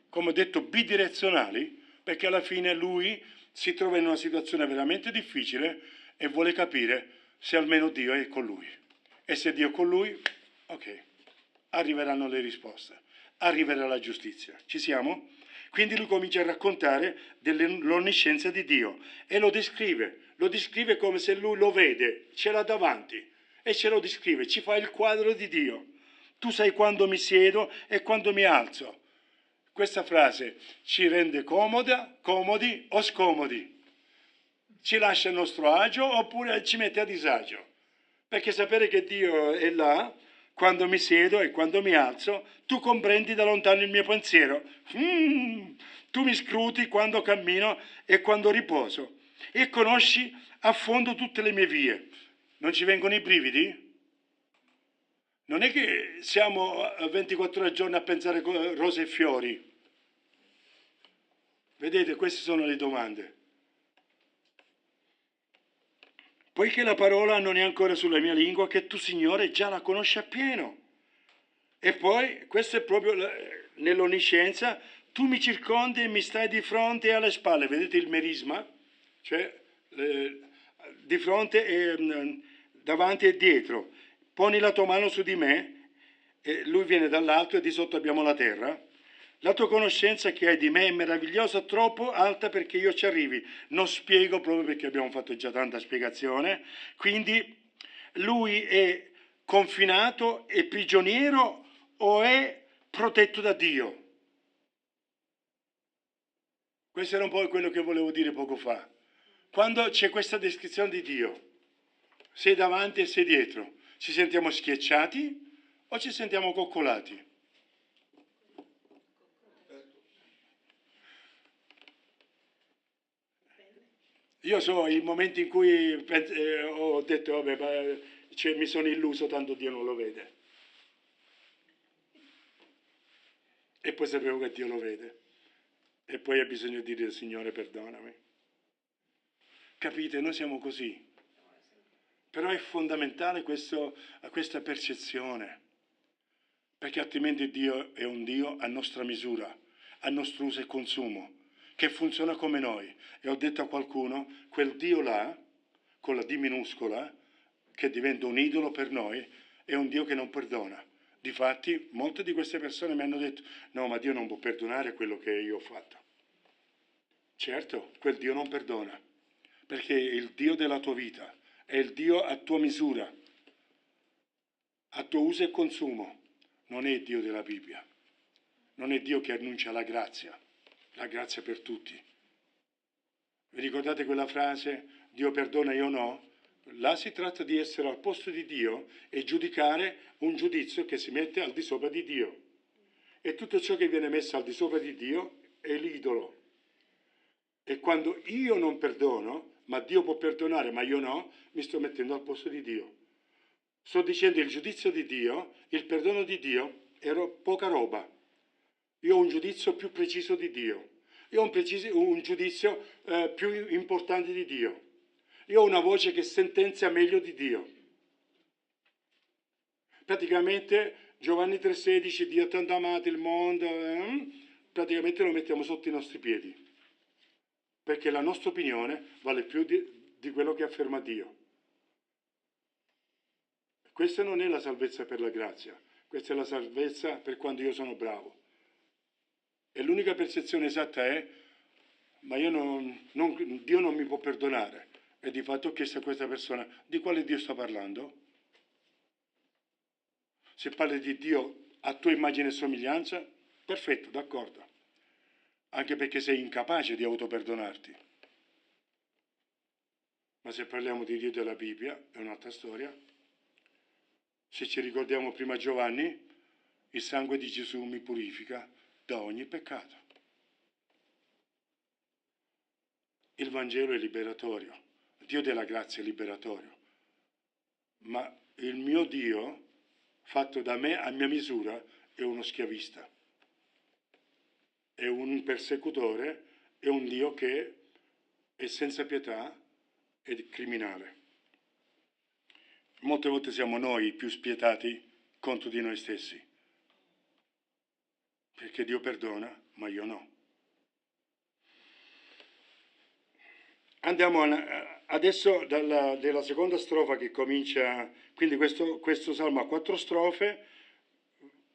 Come ho detto, bidirezionali, perché alla fine lui si trova in una situazione veramente difficile e vuole capire se almeno Dio è con lui. E se Dio è con lui, ok, arriveranno le risposte, arriverà la giustizia. Ci siamo? Quindi lui comincia a raccontare dell'onniscienza di Dio e lo descrive come se lui lo vede, ce l'ha davanti e ce lo descrive, ci fa il quadro di Dio. Tu sai quando mi siedo e quando mi alzo. Questa frase ci rende comodi o scomodi? Ci lascia a nostro agio oppure ci mette a disagio? Perché sapere che Dio è là, quando mi siedo e quando mi alzo, tu comprendi da lontano il mio pensiero. Tu mi scruti quando cammino e quando riposo e conosci a fondo tutte le mie vie. Non ci vengono i brividi? Non è che siamo 24 ore al giorno a pensare rose e fiori. Vedete, queste sono le domande. Poiché la parola non è ancora sulla mia lingua, che tu, Signore, già la conosci appieno. E poi, questo è proprio nell'onniscienza, tu mi circondi e mi stai di fronte e alle spalle. Vedete il merisma? Cioè, di fronte e davanti e dietro. Poni la tua mano su di me, e lui viene dall'alto e di sotto abbiamo la terra. La tua conoscenza che hai di me è meravigliosa, troppo alta perché io ci arrivi. Non spiego proprio perché abbiamo fatto già tanta spiegazione. Quindi lui è confinato, è prigioniero o è protetto da Dio? Questo era un po' quello che volevo dire poco fa. Quando c'è questa descrizione di Dio, sei davanti e sei dietro, ci sentiamo schiacciati o ci sentiamo coccolati? Io so i momenti in cui ho detto, vabbè, cioè, mi sono illuso, tanto Dio non lo vede. E poi sapevo che Dio lo vede. E poi hai bisogno di dire, Signore, perdonami. Capite? Noi siamo così. Però è fondamentale questa percezione, perché altrimenti Dio è un Dio a nostra misura, a nostro uso e consumo, che funziona come noi. E ho detto a qualcuno, quel Dio là, con la D minuscola, che diventa un idolo per noi, è un Dio che non perdona. Difatti, molte di queste persone mi hanno detto, no, ma Dio non può perdonare quello che io ho fatto. Certo, quel Dio non perdona, perché è il Dio della tua vita, è il Dio a tua misura, a tuo uso e consumo. Non è il Dio della Bibbia, non è Dio che annuncia la grazia per tutti. Vi ricordate quella frase, Dio perdona, io no? Là si tratta di essere al posto di Dio e giudicare un giudizio che si mette al di sopra di Dio. E tutto ciò che viene messo al di sopra di Dio è l'idolo. E quando io non perdono, ma Dio può perdonare, ma io no, mi sto mettendo al posto di Dio. Sto dicendo il giudizio di Dio, il perdono di Dio, è poca roba. Io ho un giudizio più preciso di Dio. Io ho un giudizio più importante di Dio. Io ho una voce che sentenzia meglio di Dio. Praticamente Giovanni 3,16, Dio ha tanto amato il mondo, praticamente lo mettiamo sotto i nostri piedi. Perché la nostra opinione vale più di quello che afferma Dio. Questa non è la salvezza per la grazia, questa è la salvezza per quando io sono bravo. E l'unica percezione esatta è, ma Dio non mi può perdonare. E di fatto ho chiesto a questa persona, di quale Dio sta parlando? Se parli di Dio a tua immagine e somiglianza, perfetto, d'accordo. Anche perché sei incapace di autoperdonarti. Ma se parliamo di Dio della Bibbia, è un'altra storia. Se ci ricordiamo prima Giovanni, il sangue di Gesù mi purifica da ogni peccato. Il Vangelo è liberatorio, Dio della grazia è liberatorio, ma il mio Dio, fatto da me a mia misura, è uno schiavista, è un persecutore, è un Dio che è senza pietà ed criminale. Molte volte siamo noi più spietati contro di noi stessi, perché Dio perdona, ma io no. Andiamo adesso dalla seconda strofa che comincia, quindi questo salmo ha 4 strofe,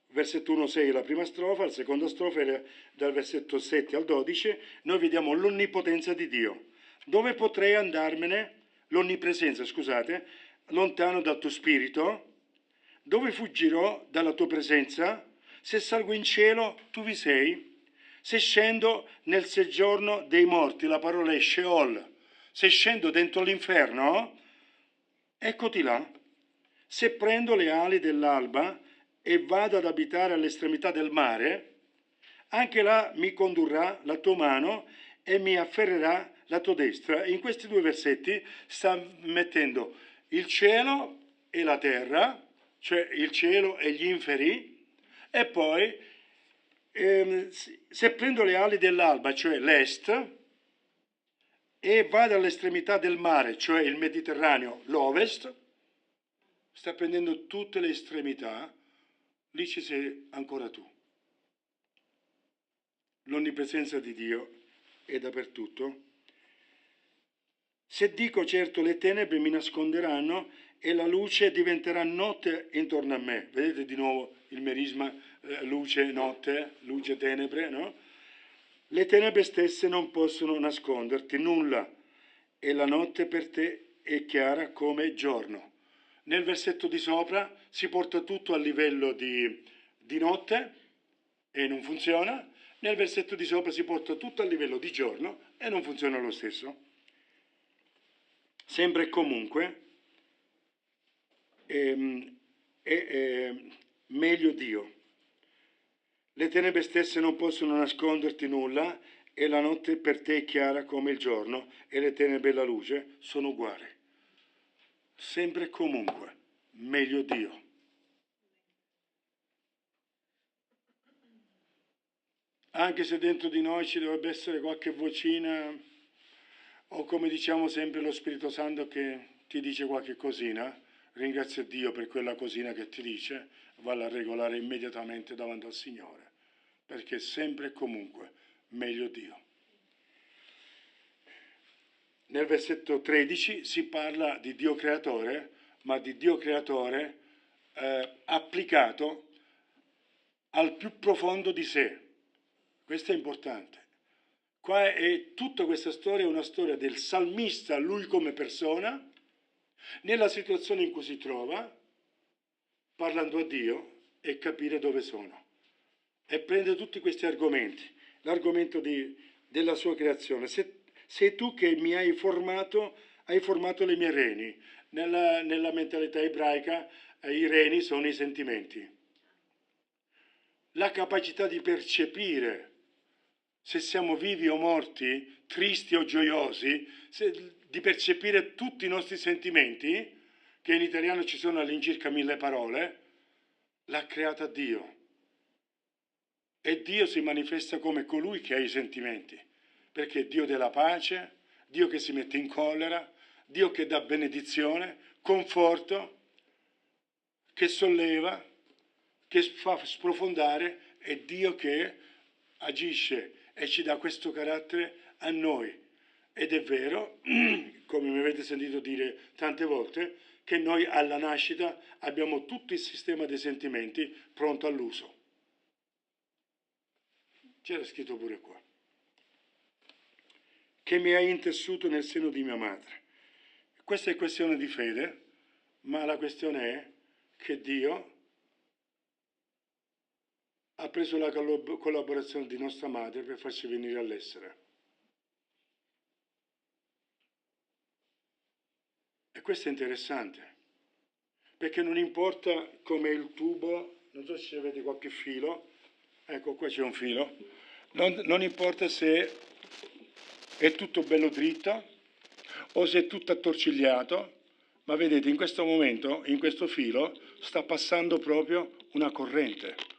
versetto 1-6 è la prima strofa, la seconda strofa è dal versetto 7 al 12, noi vediamo l'onnipotenza di Dio. Dove potrei andarmene, l'onnipresenza, scusate, lontano dal tuo spirito? Dove fuggirò dalla tua presenza? Se salgo in cielo, tu vi sei? Se scendo nel soggiorno dei morti, la parola è Sheol. Se scendo dentro l'inferno, eccoti là. Se prendo le ali dell'alba e vado ad abitare all'estremità del mare, anche là mi condurrà la tua mano e mi afferrerà la tua destra. In questi 2 versetti sta mettendo il cielo e la terra, cioè il cielo e gli inferi, e poi se prendo le ali dell'alba, cioè l'est, e vado all'estremità del mare, cioè il Mediterraneo, l'ovest, sta prendendo tutte le estremità, lì ci sei ancora tu. L'onnipresenza di Dio è dappertutto. Se dico certo le tenebre mi nasconderanno e la luce diventerà notte intorno a me. Vedete di nuovo il merisma luce, notte, luce, tenebre, no? Le tenebre stesse non possono nasconderti nulla e la notte per te è chiara come giorno. Nel versetto di sopra si porta tutto a livello di notte e non funziona. Nel versetto di sopra si porta tutto a livello di giorno e non funziona lo stesso. Sempre e comunque è meglio Dio. Le tenebre stesse non possono nasconderti nulla e la notte per te è chiara come il giorno e le tenebre e la luce sono uguali. Sempre e comunque, meglio Dio. Anche se dentro di noi ci dovrebbe essere qualche vocina, o come diciamo sempre lo Spirito Santo che ti dice qualche cosina, ringrazia Dio per quella cosina che ti dice, valla a regolare immediatamente davanti al Signore, perché sempre e comunque meglio Dio. Nel versetto 13 si parla di Dio creatore, ma di Dio creatore applicato al più profondo di sé. Questo è importante. Qua è tutta questa storia, è una storia del salmista, lui come persona, nella situazione in cui si trova, parlando a Dio e capire dove sono. E prende tutti questi argomenti, l'argomento della sua creazione. Sei tu che mi hai formato le mie reni. Nella mentalità ebraica i reni sono i sentimenti. La capacità di percepire se siamo vivi o morti, tristi o gioiosi, di percepire tutti i nostri sentimenti, che in italiano ci sono all'incirca 1000 parole, l'ha creata Dio. E Dio si manifesta come colui che ha i sentimenti, perché è Dio della pace, Dio che si mette in collera, Dio che dà benedizione, conforto, che solleva, che fa sprofondare, è Dio che agisce e ci dà questo carattere a noi. Ed è vero, come mi avete sentito dire tante volte, che noi alla nascita abbiamo tutto il sistema dei sentimenti pronto all'uso. C'era scritto pure qua. Che mi hai intessuto nel seno di mia madre. Questa è questione di fede, ma la questione è che Dio ha preso la collaborazione di nostra madre per farci venire all'essere. E questo è interessante, perché non importa come il tubo, non so se avete qualche filo, ecco qua c'è un filo, non importa se è tutto bello dritto o se è tutto attorcigliato, ma vedete in questo momento, in questo filo, sta passando proprio una corrente.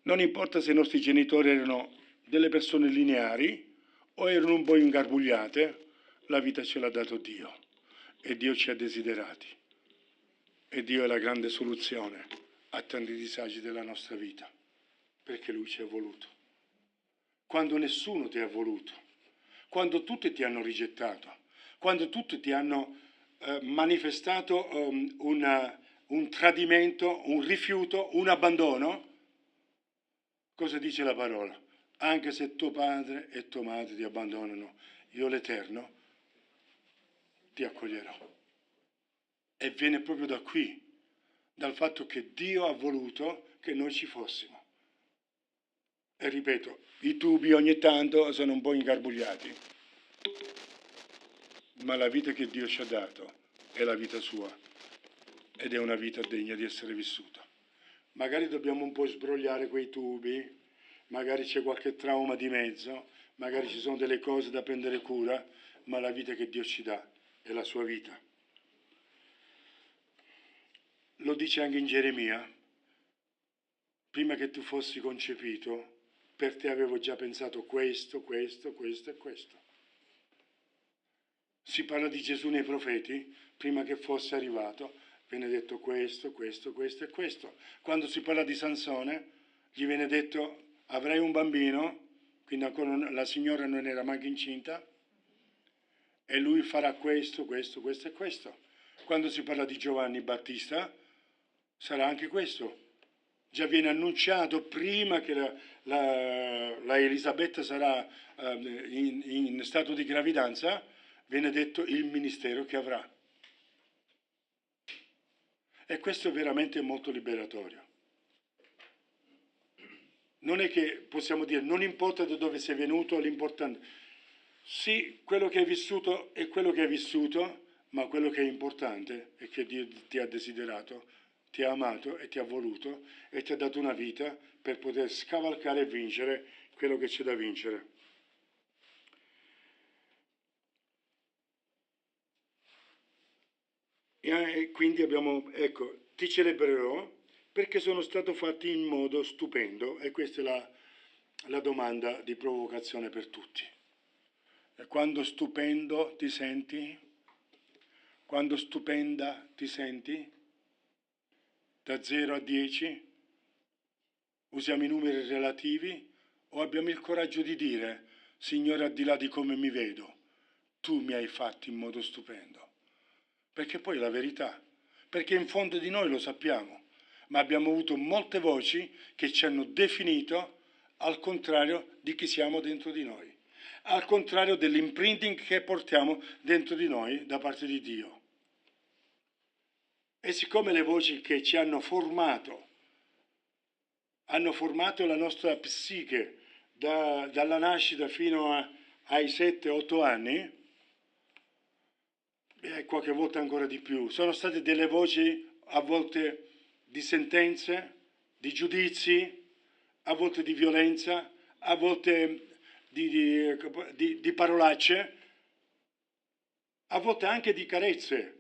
Non importa se i nostri genitori erano delle persone lineari o erano un po' ingarbugliate, la vita ce l'ha dato Dio e Dio ci ha desiderati. E Dio è la grande soluzione a tanti disagi della nostra vita, perché Lui ci ha voluto. Quando nessuno ti ha voluto, quando tutti ti hanno rigettato, quando tutti ti hanno manifestato un tradimento, un rifiuto, un abbandono, cosa dice la parola? Anche se tuo padre e tua madre ti abbandonano, io l'Eterno ti accoglierò. E viene proprio da qui, dal fatto che Dio ha voluto che noi ci fossimo. E ripeto, i tubi ogni tanto sono un po' ingarbugliati, ma la vita che Dio ci ha dato è la vita sua ed è una vita degna di essere vissuta. Magari dobbiamo un po' sbrogliare quei tubi, magari c'è qualche trauma di mezzo, magari ci sono delle cose da prendere cura, ma la vita che Dio ci dà è la sua vita. Lo dice anche in Geremia, prima che tu fossi concepito, per te avevo già pensato questo, questo, questo e questo. Si parla di Gesù nei profeti, prima che fosse arrivato, viene detto questo, questo, questo e questo. Quando si parla di Sansone, gli viene detto avrai un bambino, quindi ancora la signora non era manco incinta, e lui farà questo, questo, questo e questo. Quando si parla di Giovanni Battista, Sarà anche questo. Già viene annunciato prima che la Elisabetta sarà in stato di gravidanza, viene detto il ministero che avrà. E questo è veramente molto liberatorio. Non è che possiamo dire, non importa da dove sei venuto, l'importante. Sì, quello che hai vissuto è quello che hai vissuto, ma quello che è importante è che Dio ti ha desiderato, ti ha amato e ti ha voluto e ti ha dato una vita per poter scavalcare e vincere quello che c'è da vincere. E quindi abbiamo, ecco, ti celebrerò perché sono stato fatto in modo stupendo e questa è la domanda di provocazione per tutti. E quando stupendo ti senti? Quando stupenda ti senti? Da 0 a 10? Usiamo i numeri relativi o abbiamo il coraggio di dire, Signore, al di là di come mi vedo, tu mi hai fatto in modo stupendo. Perché poi è la verità, perché in fondo di noi lo sappiamo, ma abbiamo avuto molte voci che ci hanno definito al contrario di chi siamo dentro di noi, al contrario dell'imprinting che portiamo dentro di noi da parte di Dio. E siccome le voci che ci hanno formato la nostra psiche dalla nascita fino ai 7-8 anni, e qualche volta ancora di più, sono state delle voci a volte di sentenze, di giudizi, a volte di violenza, a volte di parolacce, a volte anche di carezze,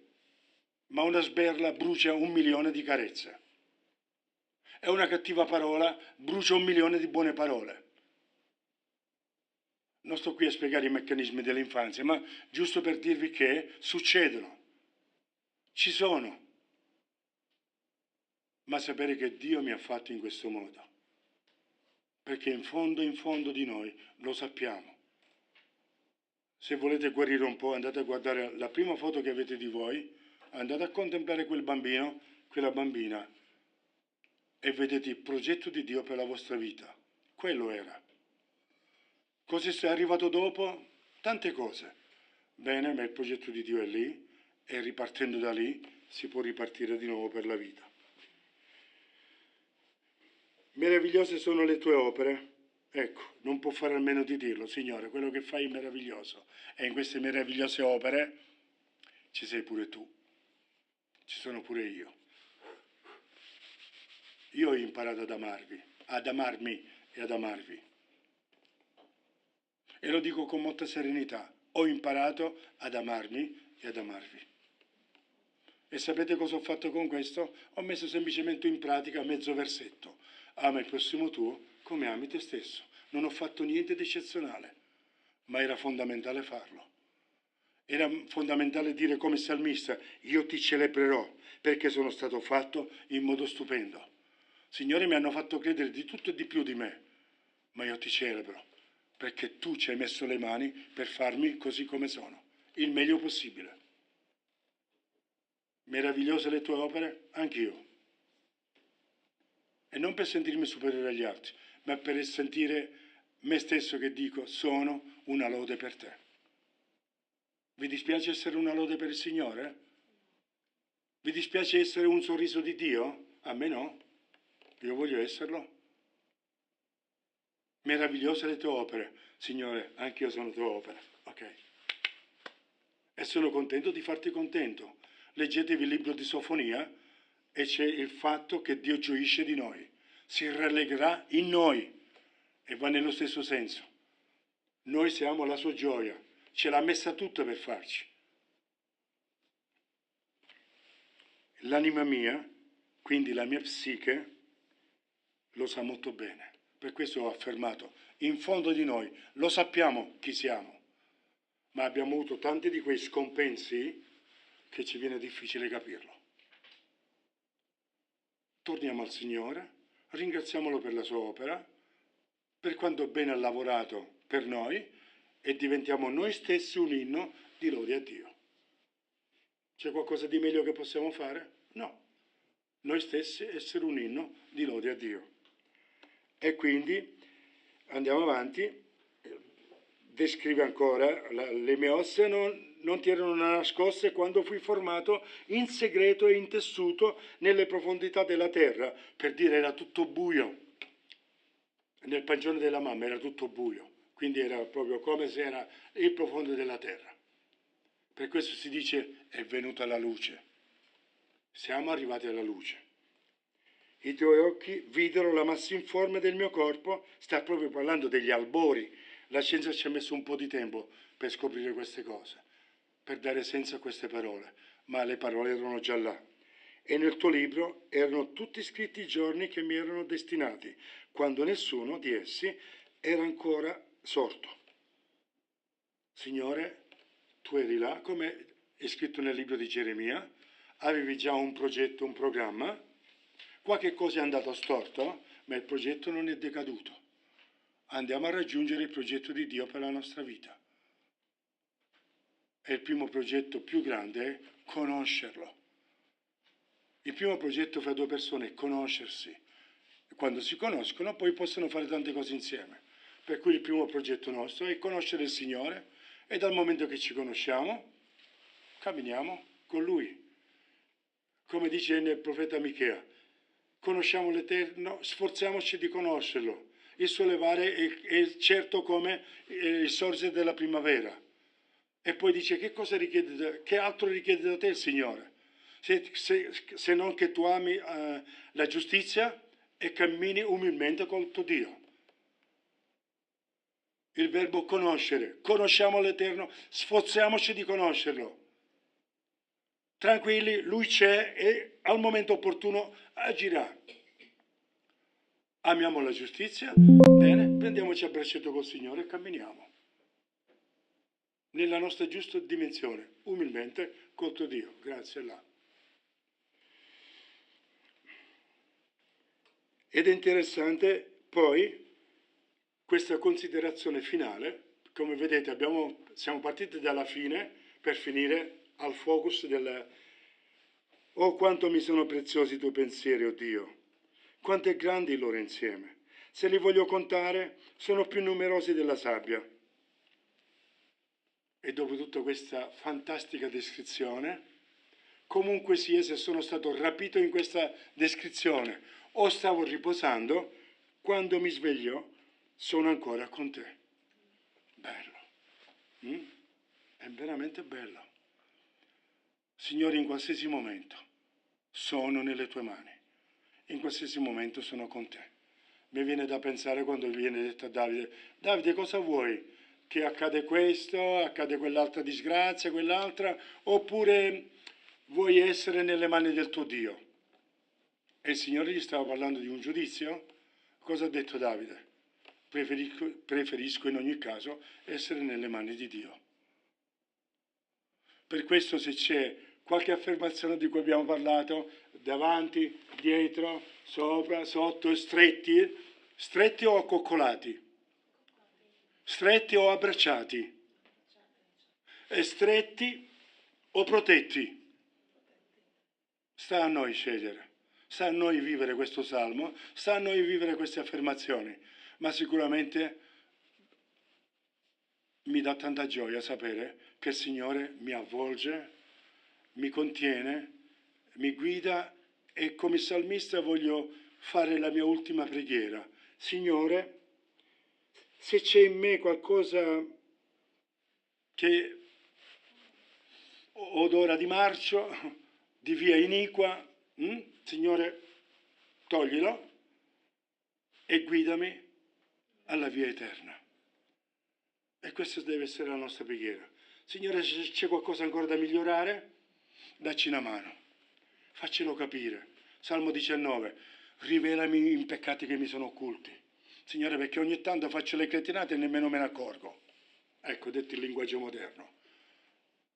ma una sberla brucia 1.000.000 di carezze. E una cattiva parola brucia 1.000.000 di buone parole. Non sto qui a spiegare i meccanismi dell'infanzia, ma giusto per dirvi che succedono, ci sono. Ma sapere che Dio mi ha fatto in questo modo, perché in fondo di noi lo sappiamo. Se volete guarire un po', andate a guardare la prima foto che avete di voi, andate a contemplare quel bambino, quella bambina, e vedete il progetto di Dio per la vostra vita. Quello era. Cosa è arrivato dopo? Tante cose. Bene, ma il progetto di Dio è lì e ripartendo da lì si può ripartire di nuovo per la vita. Meravigliose sono le tue opere. Ecco, non può fare a meno di dirlo, Signore, quello che fai è meraviglioso. E in queste meravigliose opere ci sei pure tu, ci sono pure io. Io ho imparato ad amarmi e ad amarvi. E lo dico con molta serenità, ho imparato ad amarmi e ad amarvi. E sapete cosa ho fatto con questo? Ho messo semplicemente in pratica mezzo versetto. Ama il prossimo tuo come ami te stesso. Non ho fatto niente di eccezionale, ma era fondamentale farlo. Era fondamentale dire come salmista, io ti celebrerò perché sono stato fatto in modo stupendo. Signore, mi hanno fatto credere di tutto e di più di me, ma io ti celebro perché tu ci hai messo le mani per farmi così come sono, il meglio possibile. Meravigliose le tue opere? Anch'io. E non per sentirmi superiore agli altri, ma per sentire me stesso che dico sono una lode per te. Vi dispiace essere una lode per il Signore? Vi dispiace essere un sorriso di Dio? A me no. Io voglio esserlo. Meravigliose le tue opere. Signore, anche io sono tua opera. Ok. E sono contento di farti contento. Leggetevi il libro di Sofonia e c'è il fatto che Dio gioisce di noi. Si rallegrerà in noi. E va nello stesso senso. Noi siamo la sua gioia. Ce l'ha messa tutta per farci. L'anima mia, quindi la mia psiche, lo sa molto bene. Per questo ho affermato, in fondo di noi lo sappiamo chi siamo, ma abbiamo avuto tanti di quei scompensi che ci viene difficile capirlo. Torniamo al Signore, ringraziamolo per la sua opera, per quanto bene ha lavorato per noi e diventiamo noi stessi un inno di lode a Dio. C'è qualcosa di meglio che possiamo fare? No. noi stessi essere un inno di lode a Dio. E quindi andiamo avanti, descrive ancora, le mie ossa non ti erano nascoste quando fui formato in segreto e intessuto nelle profondità della terra, per dire era tutto buio. Nel pancione della mamma era tutto buio, quindi era proprio come se era il profondo della terra. Per questo si dice è venuta la luce. Siamo arrivati alla luce. I tuoi occhi videro la massa informe del mio corpo, sta proprio parlando degli albori. La scienza ci ha messo un po' di tempo per scoprire queste cose, per dare senso a queste parole, ma le parole erano già là. E nel tuo libro erano tutti scritti i giorni che mi erano destinati, quando nessuno di essi era ancora sorto. Signore, tu eri là, come è scritto nel libro di Geremia, avevi già un progetto, un programma, qualche cosa è andato storto, ma il progetto non è decaduto. Andiamo a raggiungere il progetto di Dio per la nostra vita. E il primo progetto più grande è conoscerlo. Il primo progetto fra due persone è conoscersi. E quando si conoscono poi possono fare tante cose insieme. Per cui il primo progetto nostro è conoscere il Signore e dal momento che ci conosciamo camminiamo con Lui. Come dice nel profeta Michea, conosciamo l'Eterno, sforziamoci di conoscerlo. Il suo levare è certo come il sorgere della primavera. E poi dice che altro richiede da te il Signore? Se non che tu ami la giustizia e cammini umilmente col tuo Dio. Il verbo conoscere, conosciamo l'Eterno, sforziamoci di conoscerlo. Tranquilli, Lui c'è e al momento opportuno agirà. Amiamo la giustizia, bene, prendiamoci a braccetto col Signore e camminiamo. Nella nostra giusta dimensione, umilmente, col tuo Dio. Grazie là. Ed è interessante poi questa considerazione finale. Come vedete siamo partiti dalla fine per finire al focus del «Oh, quanto mi sono preziosi i tuoi pensieri, oh Dio! Quanto è grandi il loro insieme! Se li voglio contare, sono più numerosi della sabbia». E dopo tutta questa fantastica descrizione, comunque sia, se sono stato rapito in questa descrizione o stavo riposando, quando mi sveglio sono ancora con te. Bello. È veramente bello. Signore, in qualsiasi momento sono nelle tue mani. In qualsiasi momento sono con te. Mi viene da pensare quando viene detto a Davide, Davide, cosa vuoi? Che accade questo, accade quell'altra disgrazia, quell'altra, oppure vuoi essere nelle mani del tuo Dio? E il Signore gli stava parlando di un giudizio? Cosa ha detto Davide? Preferisco in ogni caso essere nelle mani di Dio. Per questo se c'è qualche affermazione di cui abbiamo parlato, davanti, dietro, sopra, sotto, stretti o accoccolati, stretti o abbracciati, e stretti o protetti. Sta a noi scegliere, sta a noi vivere questo salmo, sta a noi vivere queste affermazioni, ma sicuramente mi dà tanta gioia sapere che il Signore mi avvolge, mi contiene, mi guida e come salmista voglio fare la mia ultima preghiera. Signore, se c'è in me qualcosa che odora di marcio, di via iniqua, Signore, toglilo e guidami alla via eterna. E questa deve essere la nostra preghiera. Signore, se c'è qualcosa ancora da migliorare, dacci una mano, faccelo capire. Salmo 19, rivelami i peccati che mi sono occulti. Signore, perché ogni tanto faccio le cretinate e nemmeno me ne accorgo. Ecco, detto il linguaggio moderno.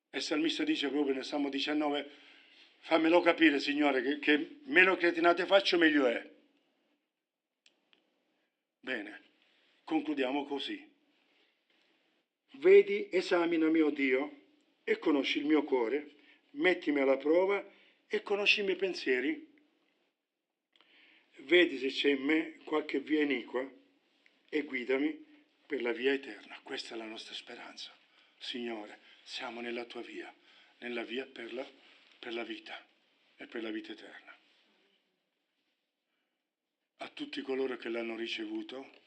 E il salmista dice proprio nel Salmo 19, fammelo capire, Signore, che meno cretinate faccio, meglio è. Bene, concludiamo così. Vedi, esaminami, oh Dio, e conosci il mio cuore, mettimi alla prova e conosci i miei pensieri. vedi se c'è in me qualche via iniqua e guidami per la via eterna. Questa è la nostra speranza. Signore, siamo nella tua via, nella via per la vita e per la vita eterna. A tutti coloro che l'hanno ricevuto,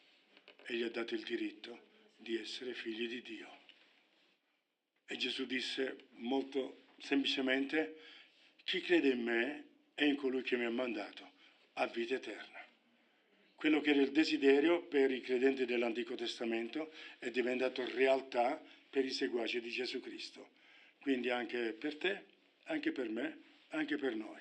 egli ha dato il diritto di essere figli di Dio. E Gesù disse molto semplicemente: chi crede in me e in colui che mi ha mandato ha vita eterna. Quello che era il desiderio per i credenti dell'Antico Testamento è diventato realtà per i seguaci di Gesù Cristo. Quindi anche per te, anche per me, anche per noi.